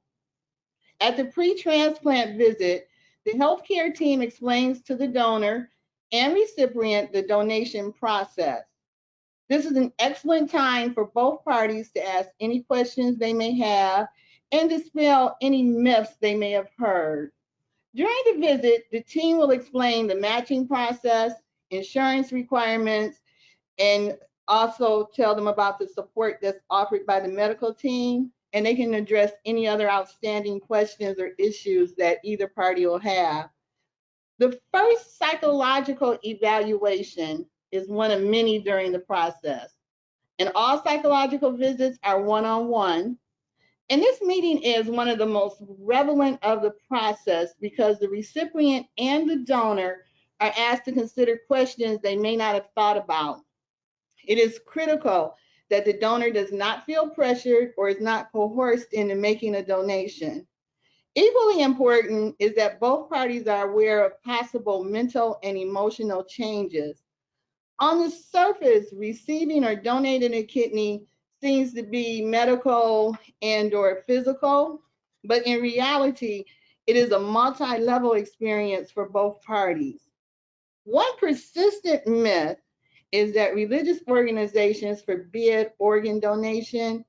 At the pre-transplant visit, the healthcare team explains to the donor and recipient the donation process. This is an excellent time for both parties to ask any questions they may have and dispel any myths they may have heard. During the visit, the team will explain the matching process, insurance requirements, and also tell them about the support that's offered by the medical team, and they can address any other outstanding questions or issues that either party will have. The first psychological evaluation is one of many during the process, and all psychological visits are one-on-one. And this meeting is one of the most relevant of the process because the recipient and the donor are asked to consider questions they may not have thought about. It is critical that the donor does not feel pressured or is not coerced into making a donation. Equally important is that both parties are aware of possible mental and emotional changes. On the surface, receiving or donating a kidney seems to be medical and or physical, but in reality, it is a multi-level experience for both parties. One persistent myth is that religious organizations forbid organ donation.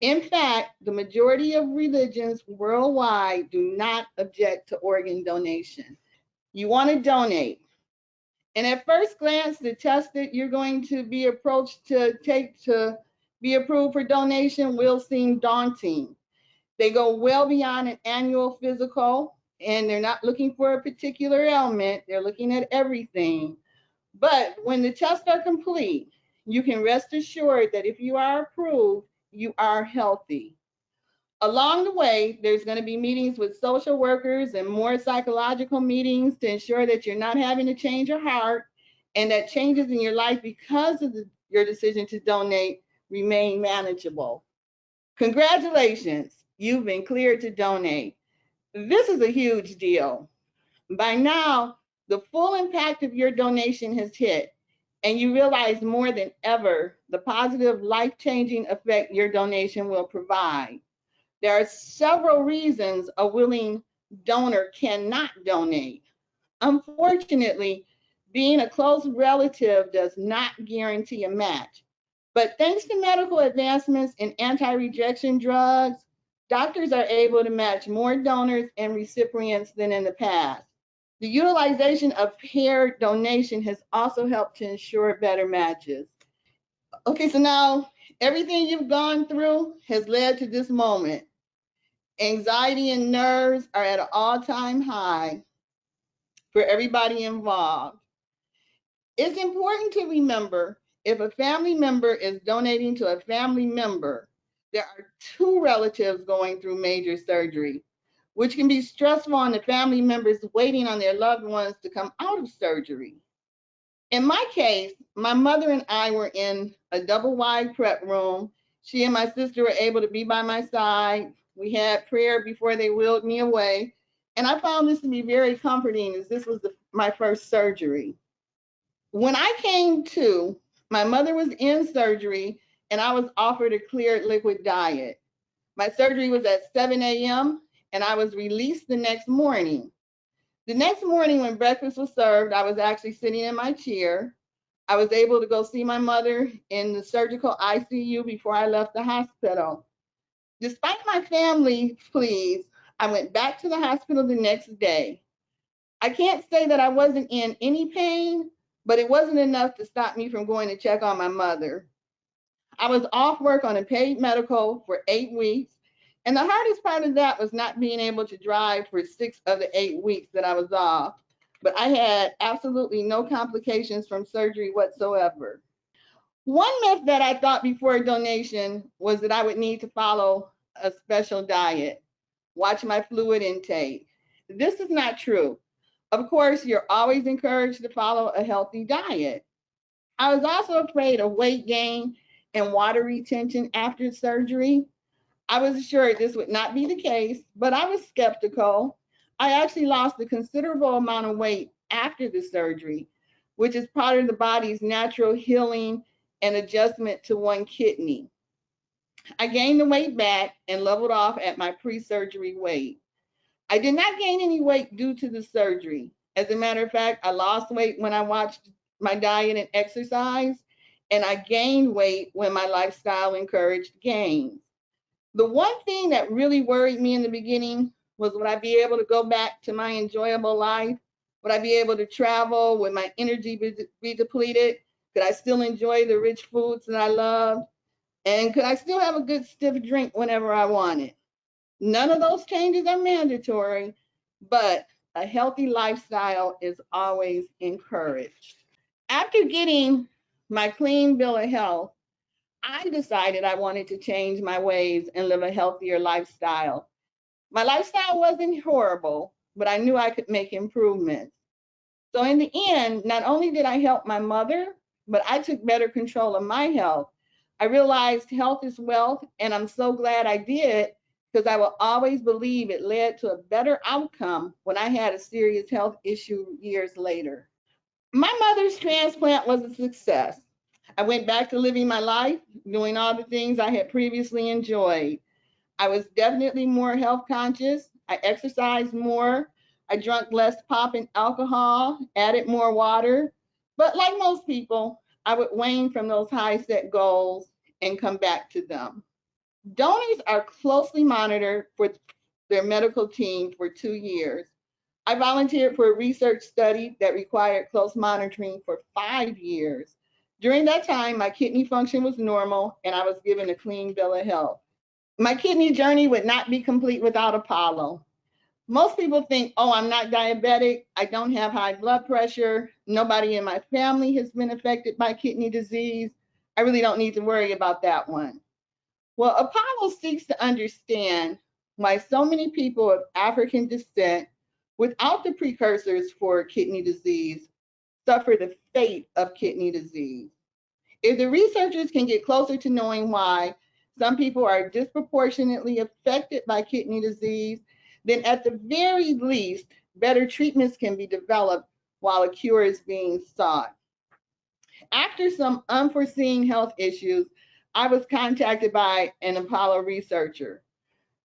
In fact, the majority of religions worldwide do not object to organ donation. You want to donate. And at first glance, the test that you're going to be approached to take to be approved for donation will seem daunting. They go well beyond an annual physical, and they're not looking for a particular ailment. They're looking at everything. But when the tests are complete, you can rest assured that if you are approved, you are healthy. Along the way, there's going to be meetings with social workers and more psychological meetings to ensure that you're not having to change your heart and that changes in your life because of your decision to donate remain manageable. Congratulations, you've been cleared to donate. This is a huge deal. By now, the full impact of your donation has hit, and you realize more than ever the positive, life-changing effect your donation will provide. There are several reasons a willing donor cannot donate. Unfortunately, being a close relative does not guarantee a match. But thanks to medical advancements in anti-rejection drugs, doctors are able to match more donors and recipients than in the past. The utilization of paired donation has also helped to ensure better matches. Okay, so now everything you've gone through has led to this moment. Anxiety and nerves are at an all-time high for everybody involved. It's important to remember if a family member is donating to a family member, there are two relatives going through major surgery, which can be stressful on the family members waiting on their loved ones to come out of surgery. In my case, my mother and I were in a double wide prep room. She and my sister were able to be by my side. We had prayer before they wheeled me away. And I found this to be very comforting as this was my first surgery. When I came to, my mother was in surgery and I was offered a cleared liquid diet. My surgery was at 7 a.m. and I was released the next morning. The next morning when breakfast was served, I was actually sitting in my chair. I was able to go see my mother in the surgical ICU before I left the hospital. Despite my family's pleas, I went back to the hospital the next day. I can't say that I wasn't in any pain, but it wasn't enough to stop me from going to check on my mother. I was off work on a paid medical for 8 weeks, and the hardest part of that was not being able to drive for 6 of the 8 weeks that I was off. But I had absolutely no complications from surgery whatsoever. One myth that I thought before a donation was that I would need to follow a special diet, watch my fluid intake. This is not true. Of course, you're always encouraged to follow a healthy diet. I was also afraid of weight gain and water retention after surgery. I was assured this would not be the case, but I was skeptical. I actually lost a considerable amount of weight after the surgery, which is part of the body's natural healing and adjustment to one kidney. I gained the weight back and leveled off at my pre-surgery weight. I did not gain any weight due to the surgery. As a matter of fact, I lost weight when I watched my diet and exercise, and I gained weight when my lifestyle encouraged gains. The one thing that really worried me in the beginning was, would I be able to go back to my enjoyable life? Would I be able to travel? Would my energy be depleted? Could I still enjoy the rich foods that I loved? And could I still have a good stiff drink whenever I wanted? None of those changes are mandatory, but a healthy lifestyle is always encouraged. After getting my clean bill of health, I decided I wanted to change my ways and live a healthier lifestyle. My lifestyle wasn't horrible, but I knew I could make improvements. So in the end, not only did I help my mother, but I took better control of my health. I realized health is wealth, and I'm so glad I did because I will always believe it led to a better outcome when I had a serious health issue years later. My mother's transplant was a success. I went back to living my life, doing all the things I had previously enjoyed. I was definitely more health conscious. I exercised more. I drank less pop and alcohol, added more water. But like most people, I would wane from those high set goals and come back to them. Donors are closely monitored for their medical team for 2 years. I volunteered for a research study that required close monitoring for 5 years. During that time, my kidney function was normal and I was given a clean bill of health. My kidney journey would not be complete without Apollo. Most people think, oh, I'm not diabetic, I don't have high blood pressure, nobody in my family has been affected by kidney disease. I really don't need to worry about that one. Well, Apollo seeks to understand why so many people of African descent without the precursors for kidney disease suffer the fate of kidney disease. If the researchers can get closer to knowing why some people are disproportionately affected by kidney disease, then at the very least, better treatments can be developed while a cure is being sought. After some unforeseen health issues, I was contacted by an Apollo researcher.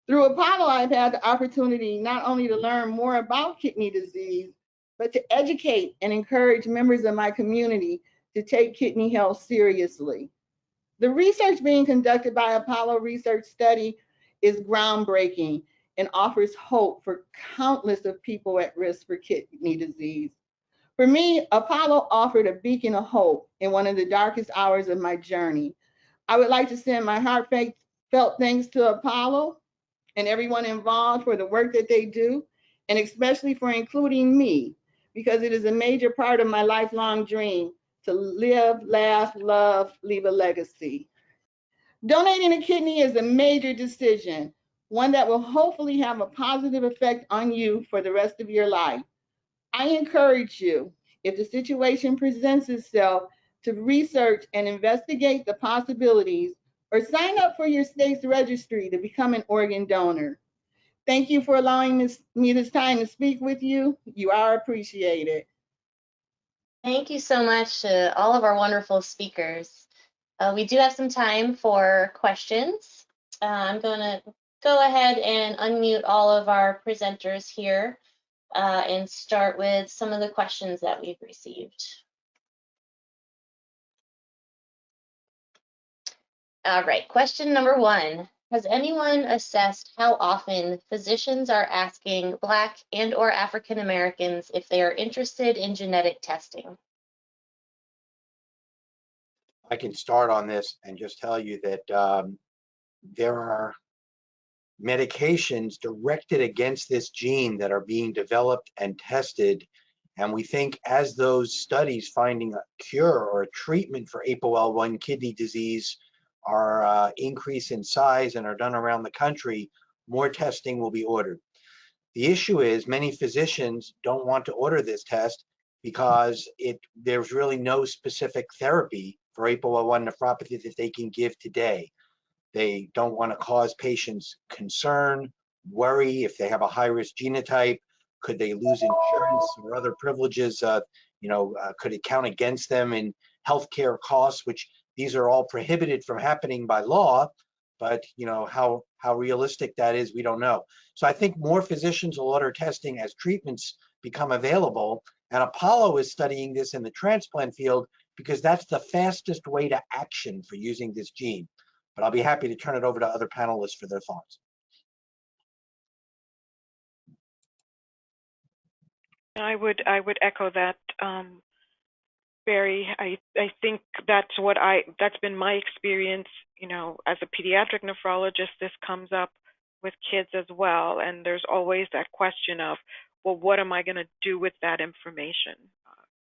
Through Apollo, I've had the opportunity not only to learn more about kidney disease, but to educate and encourage members of my community to take kidney health seriously. The research being conducted by Apollo Research Study is groundbreaking and offers hope for countless of people at risk for kidney disease. For me, Apollo offered a beacon of hope in one of the darkest hours of my journey. I would like to send my heartfelt thanks to Apollo and everyone involved for the work that they do, and especially for including me, because it is a major part of my lifelong dream to live, laugh, love, leave a legacy. Donating a kidney is a major decision, one that will hopefully have a positive effect on you for the rest of your life. I encourage you, if the situation presents itself, to research and investigate the possibilities or sign up for your state's registry to become an organ donor. Thank you for allowing me this time to speak with you. You are appreciated. Thank you so much to all of our wonderful speakers. We do have some time for questions. I'm going to go ahead and unmute all of our presenters here and start with some of the questions that we've received. All right, question number one. Has anyone assessed how often physicians are asking Black and/or African Americans if they are interested in genetic testing? I can start on this and just tell you that there are medications directed against this gene that are being developed and tested. And we think as those studies finding a cure or a treatment for APOL1 kidney disease are increase in size and are done around the country, more testing will be ordered. The issue is many physicians don't want to order this test because there's really no specific therapy for APOL1 nephropathy that they can give today. They don't want to cause patients concern, worry if they have a high-risk genotype. Could they lose insurance or other privileges? Could it count against them in healthcare costs, which these are all prohibited from happening by law, but how realistic that is, we don't know. So I think more physicians will order testing as treatments become available, and Apollo is studying this in the transplant field because that's the fastest way to action for using this gene. But I'll be happy to turn it over to other panelists for their thoughts. I would echo that, Barry. I think that's been my experience. As a pediatric nephrologist, this comes up with kids as well, and there's always that question of, well, what am I going to do with that information,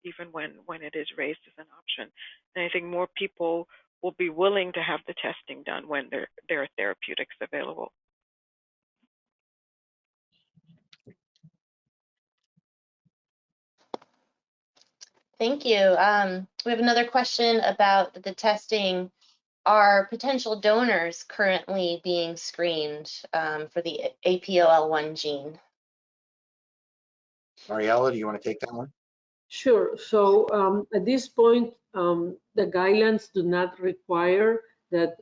even when it is raised as an option? And I think more people will be willing to have the testing done when there are therapeutics available. Thank you. We have another question about the testing. Are potential donors currently being screened for the APOL1 gene? Mariella, do you want to take that one? Sure. So at this point, the guidelines do not require that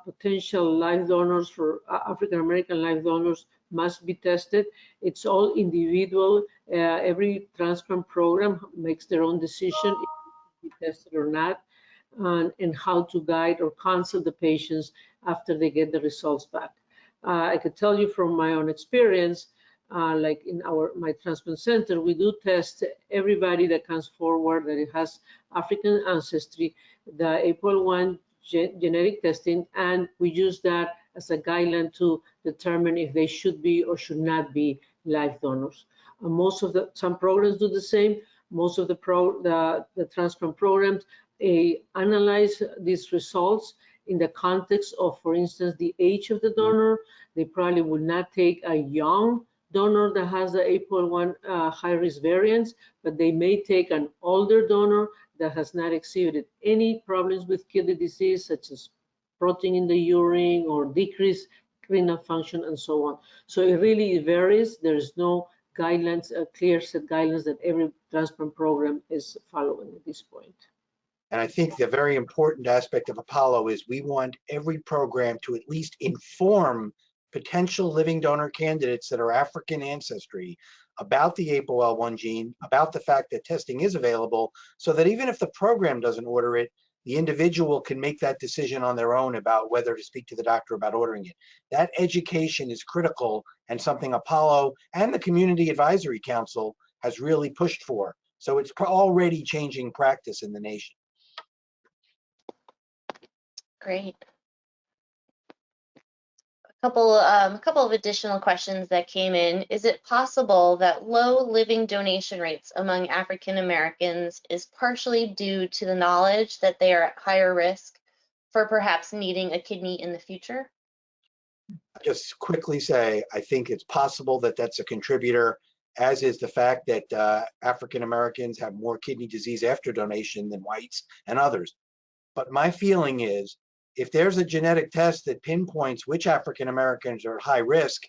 potential live donors for African American live donors must be tested. It's all individual. Every transplant program makes their own decision if to be tested or not, and how to guide or counsel the patients after they get the results back. I could tell you from my own experience, like in my transplant center, we do test everybody that comes forward that it has African ancestry, the APOL1 genetic testing, and we use that as a guideline to determine if they should be or should not be live donors. Some programs do the same. Most of the transplant programs analyze these results in the context of, for instance, the age of the donor. They probably would not take a young donor that has the APOL1 high-risk variants, but they may take an older donor that has not exhibited any problems with kidney disease, such as protein in the urine or decreased renal function and so on. So it really varies. There is no guidelines, clear set guidelines that every transplant program is following at this point. And I think the very important aspect of Apollo is we want every program to at least inform potential living donor candidates that are African ancestry about the APOL1 gene, about the fact that testing is available, so that even if the program doesn't order it, the individual can make that decision on their own about whether to speak to the doctor about ordering it. That education is critical and something Apollo and the Community Advisory Council has really pushed for. So it's already changing practice in the nation. Great. A couple of additional questions that came in. Is it possible that low living donation rates among African Americans is partially due to the knowledge that they are at higher risk for perhaps needing a kidney in the future? Just quickly say, I think it's possible that that's a contributor, as is the fact that African Americans have more kidney disease after donation than whites and others. But my feeling is, if there's a genetic test that pinpoints which African Americans are high risk,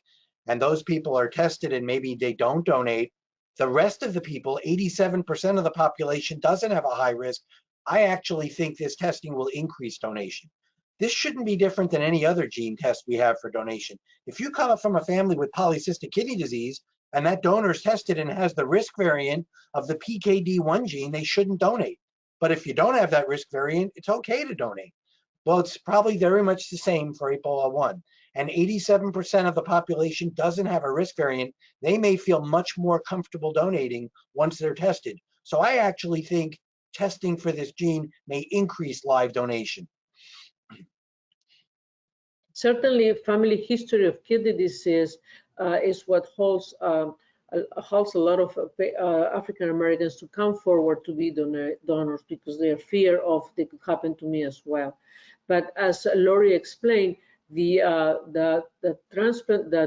and those people are tested and maybe they don't donate, the rest of the people, 87% of the population doesn't have a high risk. I actually think this testing will increase donation. This shouldn't be different than any other gene test we have for donation. If you come from a family with polycystic kidney disease and that donor is tested and has the risk variant of the PKD1 gene, they shouldn't donate. But if you don't have that risk variant, it's okay to donate. Well, it's probably very much the same for APOL1. And 87% of the population doesn't have a risk variant. They may feel much more comfortable donating once they're tested. So I actually think testing for this gene may increase live donation. Certainly, family history of kidney disease is what holds a lot of African Americans to come forward to be donors, because they are fear of they could happen to me as well. But as Lori explained, the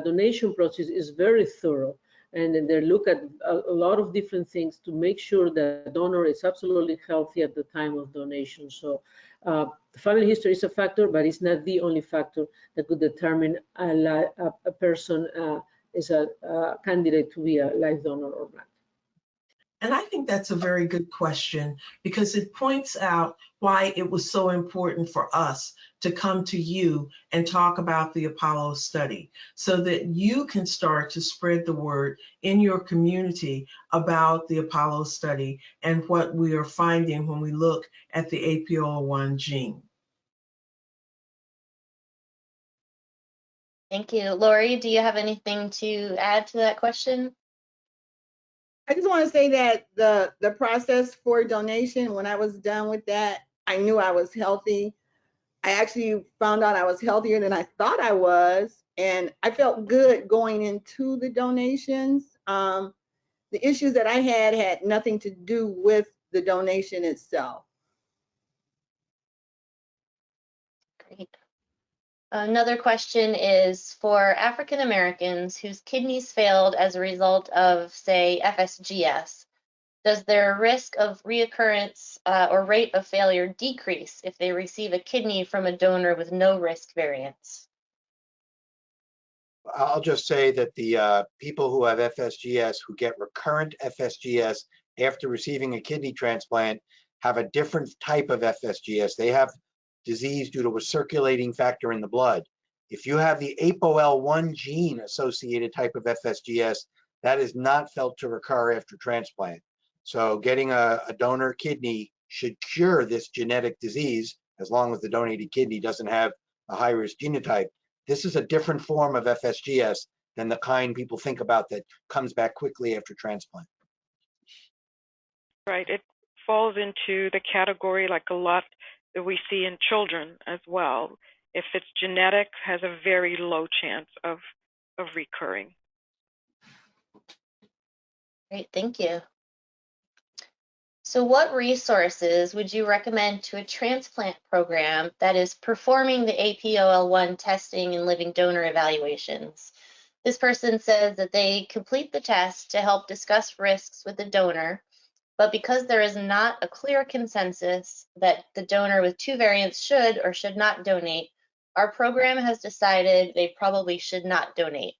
donation process is very thorough, and then they look at a lot of different things to make sure that the donor is absolutely healthy at the time of donation. So the family history is a factor, but it's not the only factor that could determine a person is a candidate to be a live donor or not. And I think that's a very good question, because it points out why it was so important for us to come to you and talk about the Apollo study, so that you can start to spread the word in your community about the Apollo study and what we are finding when we look at the APOL1 gene. Thank you. Lori, do you have anything to add to that question? I just want to say that the process for donation, when I was done with that, I knew I was healthy. I actually found out I was healthier than I thought I was, and I felt good going into the donations. The issues that I had nothing to do with the donation itself. Great. Another question is for African Americans whose kidneys failed as a result of, say, FSGS. Does their risk of reoccurrence or rate of failure decrease if they receive a kidney from a donor with no risk variance? I'll just say that the people who have FSGS, who get recurrent FSGS after receiving a kidney transplant, have a different type of FSGS. They have disease due to a circulating factor in the blood. If you have the APOL1 gene associated type of FSGS, that is not felt to recur after transplant. So getting a donor kidney should cure this genetic disease as long as the donated kidney doesn't have a high-risk genotype. This is a different form of FSGS than the kind people think about that comes back quickly after transplant. Right. It falls into the category like a lot that we see in children as well. If it's genetic, has a very low chance of recurring. Great, thank you. So what resources would you recommend to a transplant program that is performing the APOL1 testing and living donor evaluations? This person says that they complete the test to help discuss risks with the donor, but because there is not a clear consensus that the donor with 2 variants should or should not donate, our program has decided they probably should not donate.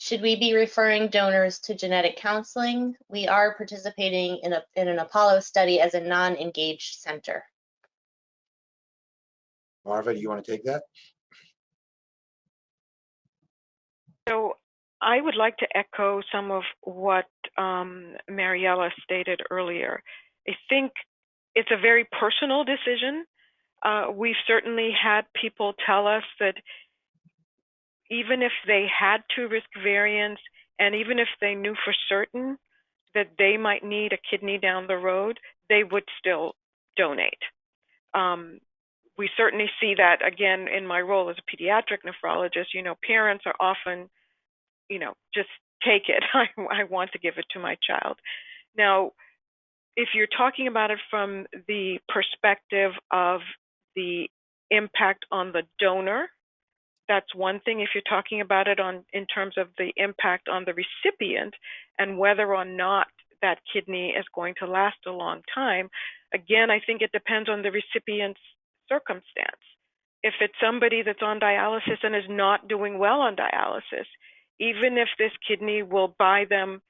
Should we be referring donors to genetic counseling? We are participating in an APOLO study as a non-engaged center. Marva, do you want to take that? So I would like to echo some of what Mariella stated earlier. I think it's a very personal decision. We've certainly had people tell us that even if they had 2 risk variants, and even if they knew for certain that they might need a kidney down the road, they would still donate. We certainly see that, again, in my role as a pediatric nephrologist. You know, parents are often, you know, just take it. I want to give it to my child. Now, if you're talking about it from the perspective of the impact on the donor, that's one thing. If you're talking about it in terms of the impact on the recipient and whether or not that kidney is going to last a long time, again, I think it depends on the recipient's circumstance. If it's somebody that's on dialysis and is not doing well on dialysis, even if this kidney will buy them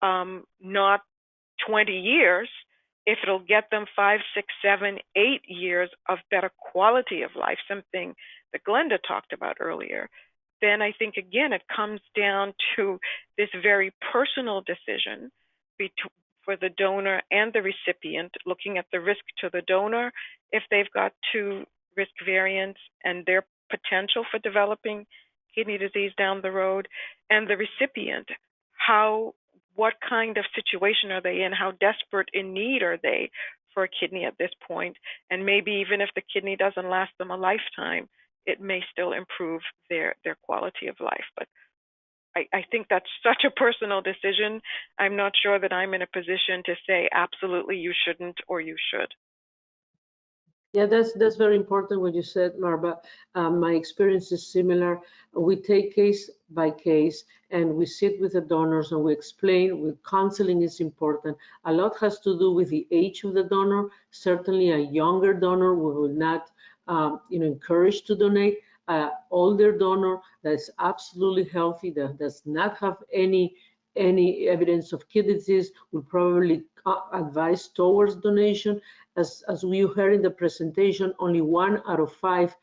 not 20 years, if it'll get them 5, 6, 7, 8 years of better quality of life, something that Glenda talked about earlier, then I think, again, it comes down to this very personal decision for the donor and the recipient, looking at the risk to the donor if they've got 2 risk variants and their potential for developing kidney disease down the road, and the recipient, what kind of situation are they in? How desperate in need are they for a kidney at this point? And maybe even if the kidney doesn't last them a lifetime, it may still improve their quality of life. But I think that's such a personal decision. I'm not sure that I'm in a position to say absolutely you shouldn't or you should. Yeah, that's very important what you said, Marva. My experience is similar. We take case by case and we sit with the donors and we explain. Counseling is important. A lot has to do with the age of the donor. Certainly a younger donor we will not encourage to donate. Older donor that's absolutely healthy, that does not have any evidence of kidney disease, will probably advise towards donation. As we heard in the presentation, only 1 out of 5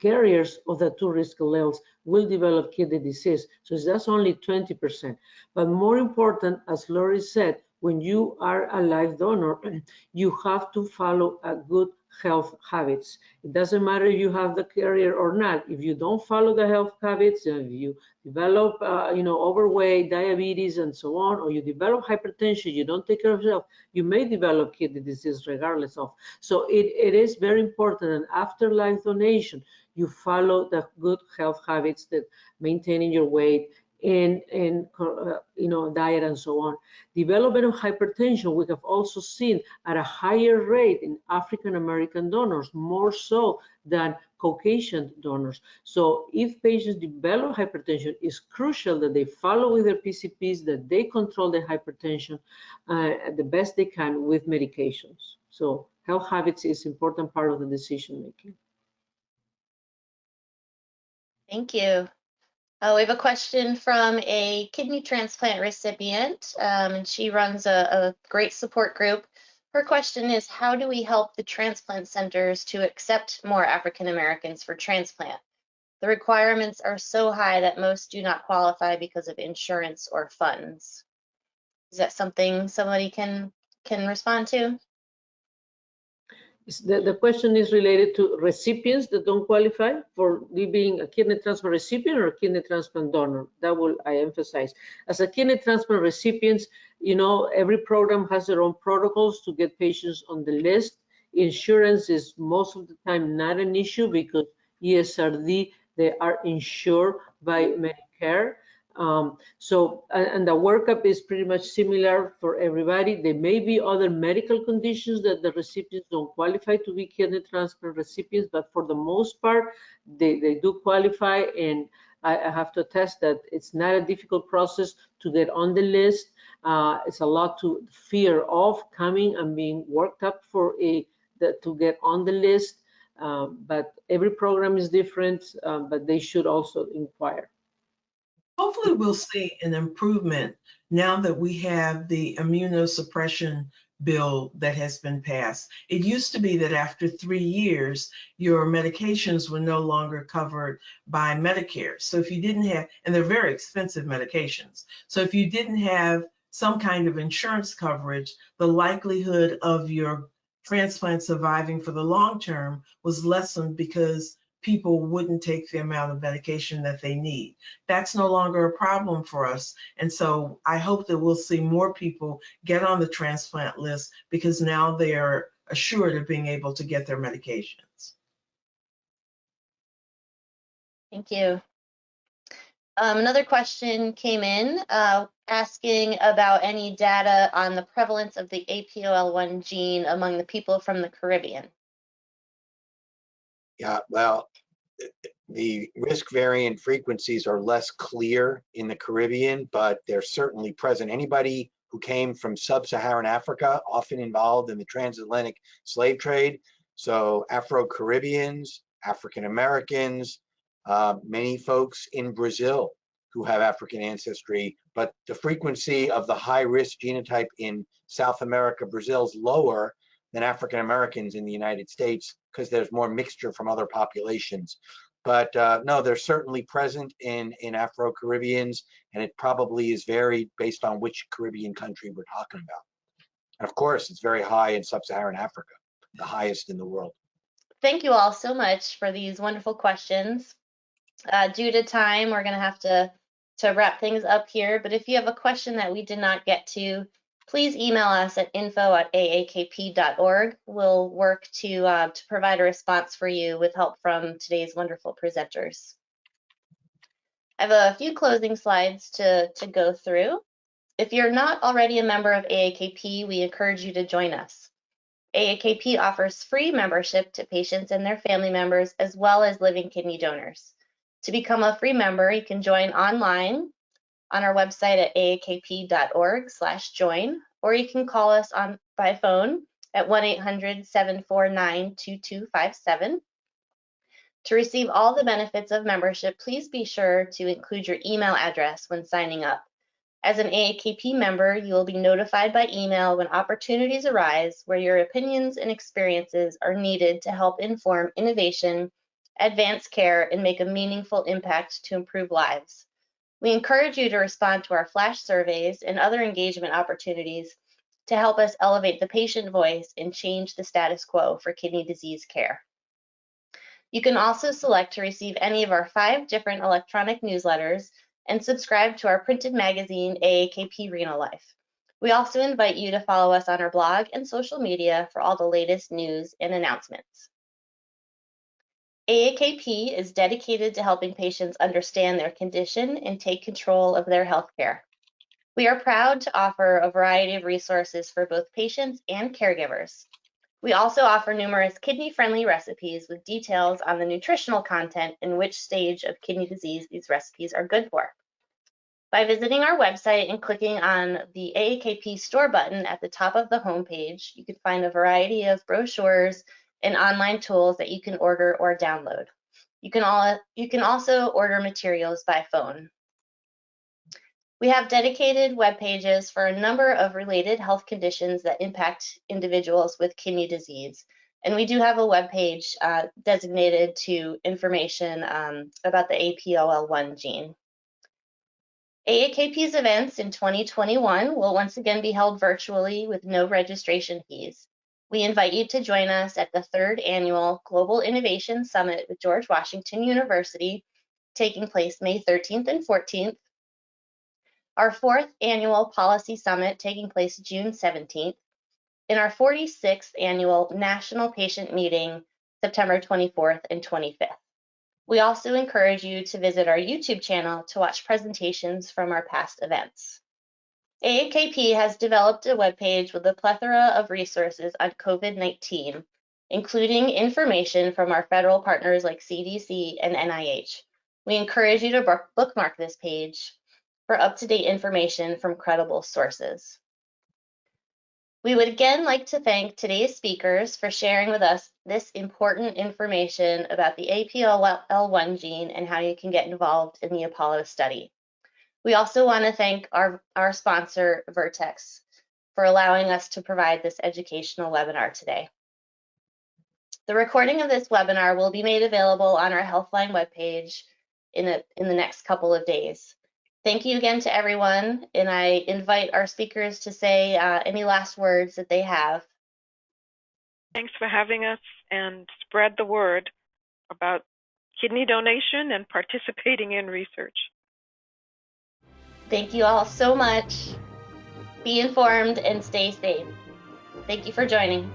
carriers of the 2 risk alleles will develop kidney disease. So that's only 20%. But more important, as Lori said, when you are a live donor, you have to follow a good health habits. It doesn't matter if you have the carrier or not. If you don't follow the health habits, if you develop overweight, diabetes, and so on, or you develop hypertension, you don't take care of yourself, you may develop kidney disease regardless of. So it is very important, and after life donation, you follow the good health habits, that maintaining your weight and diet and so on. Development of hypertension we have also seen at a higher rate in African American donors, more so than Caucasian donors. So if patients develop hypertension, it's crucial that they follow with their PCPs, that they control the hypertension the best they can with medications. So health habits is an important part of the decision making. Thank you. We have a question from a kidney transplant recipient, and she runs a great support group. Her question is, how do we help the transplant centers to accept more African Americans for transplant? The requirements are so high that most do not qualify because of insurance or funds. Is that something somebody can respond to? The question is related to recipients that don't qualify for being a kidney transplant recipient or a kidney transplant donor. That will I emphasize. As a kidney transplant recipient, you know, every program has their own protocols to get patients on the list. Insurance is most of the time not an issue because ESRD, they are insured by Medicare. And the workup is pretty much similar for everybody. There may be other medical conditions that the recipients don't qualify to be kidney transplant recipients, but for the most part, they do qualify. And I have to attest that it's not a difficult process to get on the list. It's a lot to fear of coming and being worked up for to get on the list. But every program is different, but they should also inquire. Hopefully we'll see an improvement now that we have the immunosuppression bill that has been passed. It used to be that after 3 years, your medications were no longer covered by Medicare. So if you didn't have, and they're very expensive medications. So if you didn't have some kind of insurance coverage, the likelihood of your transplant surviving for the long term was lessened because people wouldn't take the amount of medication that they need. That's no longer a problem for us. And so I hope that we'll see more people get on the transplant list because now they are assured of being able to get their medications. Thank you. Another question came in asking about any data on the prevalence of the APOL1 gene among the people from the Caribbean. Yeah, well, the risk variant frequencies are less clear in the Caribbean, but they're certainly present. Anybody who came from sub-Saharan Africa, often involved in the transatlantic slave trade, so Afro-Caribbeans, African Americans, many folks in Brazil who have African ancestry, but the frequency of the high-risk genotype in South America, Brazil is lower than African Americans in the United States because there's more mixture from other populations. But no, they're certainly present in Afro-Caribbeans, and it probably is varied based on which Caribbean country we're talking about. And of course, it's very high in sub-Saharan Africa, the highest in the world. Thank you all so much for these wonderful questions. Due to time, we're going to have to wrap things up here. But if you have a question that we did not get to, please email us at info@aakp.org. We'll work to provide a response for you with help from today's wonderful presenters. I have a few closing slides to go through. If you're not already a member of AAKP, we encourage you to join us. AAKP offers free membership to patients and their family members, as well as living kidney donors. To become a free member, you can join online on our website at aakp.org/join, or you can call us by phone at 1-800-749-2257. To receive all the benefits of membership, please be sure to include your email address when signing up. As an AAKP member, you will be notified by email when opportunities arise where your opinions and experiences are needed to help inform innovation, advance care, and make a meaningful impact to improve lives. We encourage you to respond to our flash surveys and other engagement opportunities to help us elevate the patient voice and change the status quo for kidney disease care. You can also select to receive any of our 5 different electronic newsletters and subscribe to our printed magazine, AAKP Renal Life. We also invite you to follow us on our blog and social media for all the latest news and announcements. AAKP is dedicated to helping patients understand their condition and take control of their health care. We are proud to offer a variety of resources for both patients and caregivers. We also offer numerous kidney-friendly recipes with details on the nutritional content and which stage of kidney disease these recipes are good for. By visiting our website and clicking on the AAKP store button at the top of the homepage, you can find a variety of brochures and online tools that you can order or download. You can also order materials by phone. We have dedicated web pages for a number of related health conditions that impact individuals with kidney disease. And we do have a web page designated to information about the APOL1 gene. AAKP's events in 2021 will once again be held virtually with no registration fees. We invite you to join us at the 3rd Annual Global Innovation Summit with George Washington University, taking place May 13th and 14th. Our 4th Annual Policy Summit taking place June 17th, and our 46th Annual National Patient Meeting September 24th and 25th. We also encourage you to visit our YouTube channel to watch presentations from our past events. AAKP has developed a webpage with a plethora of resources on COVID-19, including information from our federal partners like CDC and NIH. We encourage you to bookmark this page for up-to-date information from credible sources. We would again like to thank today's speakers for sharing with us this important information about the APOL1 gene and how you can get involved in the APOLO study. We also want to thank our sponsor, Vertex, for allowing us to provide this educational webinar today. The recording of this webinar will be made available on our Healthline webpage in the next couple of days. Thank you again to everyone, and I invite our speakers to say any last words that they have. Thanks for having us, and spread the word about kidney donation and participating in research. Thank you all so much. Be informed and stay safe. Thank you for joining.